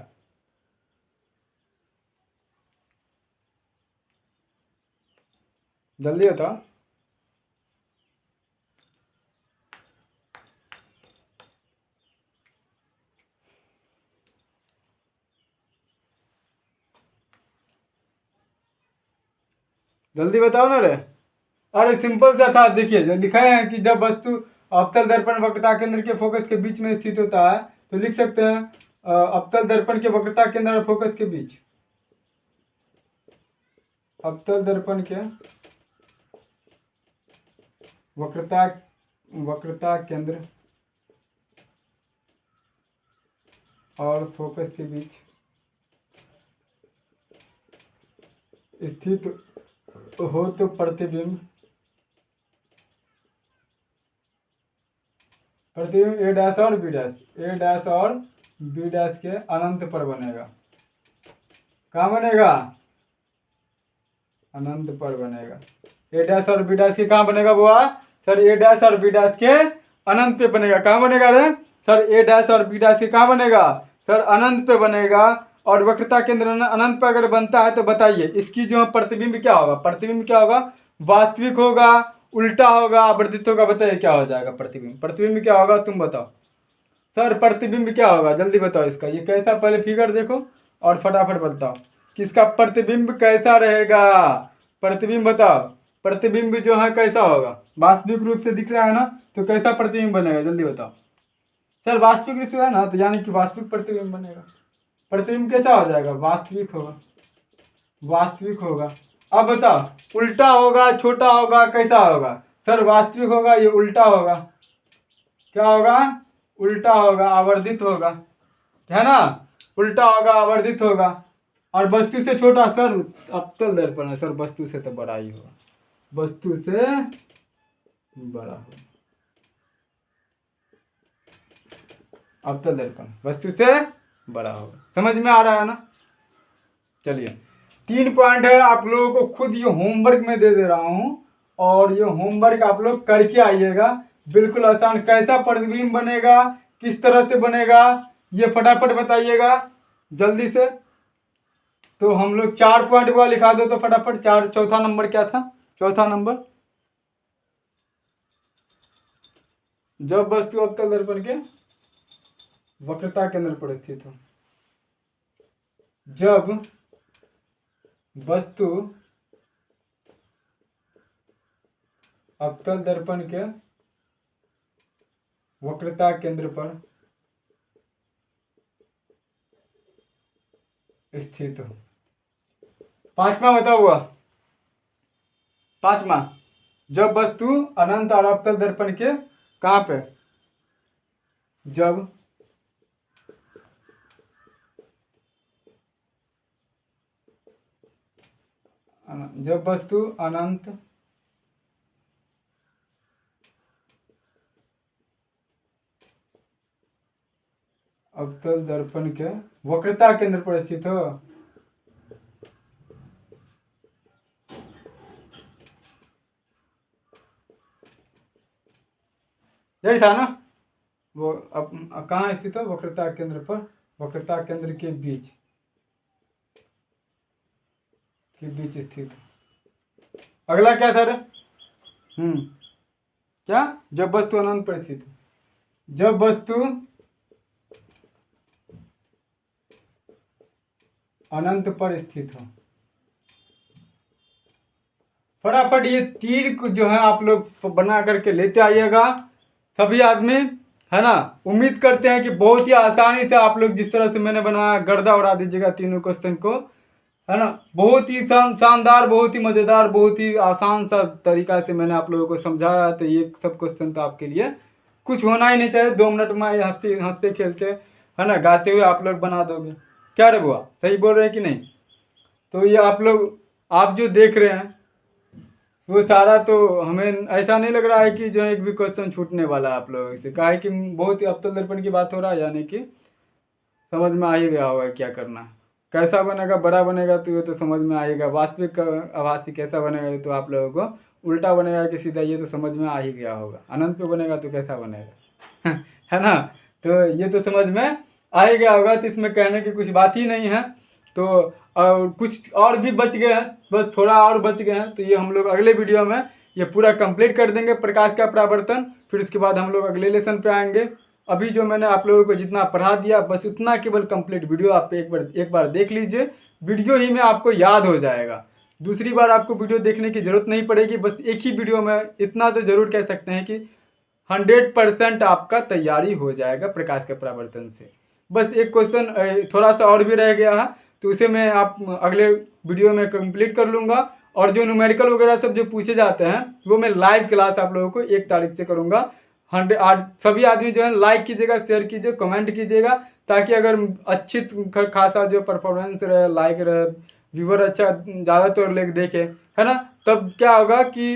जल्दी बताओ। जल्दी बताओ ना रे। अरे सिंपल सा था, देखिए जो लिखा है कि जब वस्तु अवतल दर्पण वक्रता केंद्र के फोकस के बीच में स्थित होता है तो लिख सकते हैं अवतल दर्पण के वक्रता केंद्र और फोकस के बीच, अवतल दर्पण के वक्रता केंद्र और फोकस के बीच स्थित हो तो प्रतिबिंब ए डैश और बी डैश, ए डैश और बी डैश के अनंत पर बनेगा। कहाँ बनेगा? अनंत पर बनेगा। ए डैश और बी डैश के कहाँ बनेगा बुआ? सर ए डैश और बी डैश के अनंत पे बनेगा। कहाँ बनेगा रे सर? ए डैश और बी डैश के कहाँ बनेगा सर? अनंत पे बनेगा। और वक्रता केंद्र अनंत पे अगर बनता है तो बताइए इसकी जो प्रतिबिंब क्या होगा? प्रतिबिंब क्या होगा? वास्तविक होगा, उल्टा होगा, आवर्धित होगा? बताइए क्या हो जाएगा प्रतिबिंब? प्रतिबिंब क्या होगा तुम बताओ सर, प्रतिबिंब क्या होगा? जल्दी बताओ इसका। ये कैसा, पहले फिगर देखो और फटाफट बताओ कि इसका प्रतिबिंब कैसा रहेगा। प्रतिबिंब बताओ। प्रतिबिंब जो है कैसा होगा, वास्तविक रूप से दिख रहा है ना, तो कैसा प्रतिबिंब बनेगा जल्दी बताओ सर। वास्तविक रूप से है ना, तो यानी कि वास्तविक प्रतिबिंब बनेगा। प्रतिबिंब कैसा हो जाएगा, वास्तविक होगा, वास्तविक होगा। अब बताओ उल्टा होगा, छोटा होगा, कैसा होगा सर, वास्तविक होगा, ये उल्टा होगा, क्या होगा, उल्टा होगा, आवर्धित होगा, है ना, उल्टा होगा, आवर्धित होगा। और वस्तु से छोटा सर अवतल दर्पण है सर, वस्तु से तो बड़ा ही होगा, वस्तु से बड़ा होगा, अवतल दर्पण वस्तु से बड़ा होगा। समझ में आ रहा है ना। चलिए 3 पॉइंट है, आप लोगों को खुद ये होमवर्क में दे रहा हूँ, और ये होमवर्क आप लोग करके आइएगा। बिल्कुल आसान, कैसा प्रतिबिंब बनेगा, किस तरह से बनेगा, ये फटाफट बताइएगा जल्दी से। तो हम लोग 4 पॉइंट को लिखा दो तो फटाफट। 4, चौथा नंबर क्या था, चौथा नंबर, जब वस्तु अवतल दर्पण के वक्रता केंद्र पर स्थित हो, जब वस्तु अवतल दर्पण के वक्रता केंद्र पर स्थित हो। 5वां बताओ हुआ, 5वां, जब वस्तु अनंत और अवतल दर्पण के कहाँ पे, जब वस्तु अनंत अवतल दर्पण के वक्रता केंद्र पर स्थित हो। यही था ना, वो अब कहाँ स्थित हो, वक्रता केंद्र पर, वक्रता केंद्र के बीच स्थित। अगला क्या था रे, क्या, जब वस्तु अनंत पर स्थित, जब वस्तु अनंत पर स्थित हो। फटाफट ये तीर को जो है आप लोग बना करके लेते आइएगा सभी आदमी, है ना। उम्मीद करते हैं कि बहुत ही आसानी से आप लोग जिस तरह से मैंने बनाया गर्दा उड़ा दीजिएगा तीनों क्वेश्चन को, है ना। बहुत ही शानदार, बहुत ही मज़ेदार, बहुत ही आसान सा तरीका से मैंने आप लोगों को समझाया। तो ये सब क्वेश्चन तो आपके लिए कुछ होना ही नहीं चाहिए, 2 मिनट में हंसते हंसते खेलते, है ना, गाते हुए आप लोग बना दोगे। क्या रे बुआ, सही बोल रहे हैं कि नहीं। तो ये आप लोग, आप जो देख रहे हैं वो सारा, तो हमें ऐसा नहीं लग रहा है कि जो एक भी क्वेश्चन छूटने वाला है आप लोगों से, कहा है कि बहुत ही अवतल दर्पण की बात हो रहा है, यानी कि समझ में आ ही गया होगा क्या करना है। कैसा बनेगा, बड़ा बनेगा तो ये तो समझ में आएगा, वास्तविक आभासी कैसा बनेगा ये तो आप लोगों को उल्टा बनेगा कि सीधा, ये तो समझ में आ ही गया होगा। अनंत पे बनेगा तो कैसा बनेगा है ना, तो ये तो समझ में आ ही गया होगा। तो इसमें कहने की कुछ बात ही नहीं है। तो कुछ और भी बच गए हैं, बस थोड़ा और बच गए हैं, तो ये हम लोग अगले वीडियो में ये पूरा कंप्लीट कर देंगे, प्रकाश का परावर्तन। फिर उसके बाद हम लोग अगले लेसन पे आएंगे। अभी जो मैंने आप लोगों को जितना पढ़ा दिया बस उतना केवल कंप्लीट वीडियो आप एक बार देख लीजिए, वीडियो ही में आपको याद हो जाएगा। दूसरी बार आपको वीडियो देखने की ज़रूरत नहीं पड़ेगी। बस एक ही वीडियो में इतना तो ज़रूर कह सकते हैं कि 100% आपका तैयारी हो जाएगा प्रकाश के परावर्तन से। बस एक क्वेश्चन थोड़ा सा और भी रह गया है, तो उसे मैं आप अगले वीडियो में कंप्लीट कर लूँगा। और जो न्यूमेरिकल वगैरह सब जो पूछे जाते हैं वो मैं लाइव क्लास आप लोगों को 1 तारीख से करूँगा। सभी आदमी जो है लाइक कीजिएगा, शेयर कीजिए, कमेंट कीजिएगा, ताकि अगर अच्छी खासा जो परफॉर्मेंस रहे, लाइक रहे, व्यूवर अच्छा ज़्यादातर लोग देखे, है ना, तब क्या होगा कि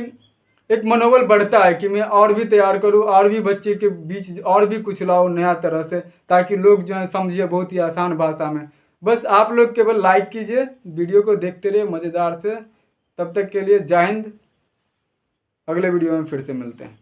एक मनोबल बढ़ता है कि मैं और भी तैयार करूँ, और भी बच्चे के बीच और भी कुछ लाऊं नया तरह से, ताकि लोग जो है समझिए बहुत ही आसान भाषा में। बस आप लोग केवल लाइक कीजिए, वीडियो को देखते रहिए मज़ेदार से। तब तक के लिए जय हिंद, अगले वीडियो में फिर से मिलते हैं।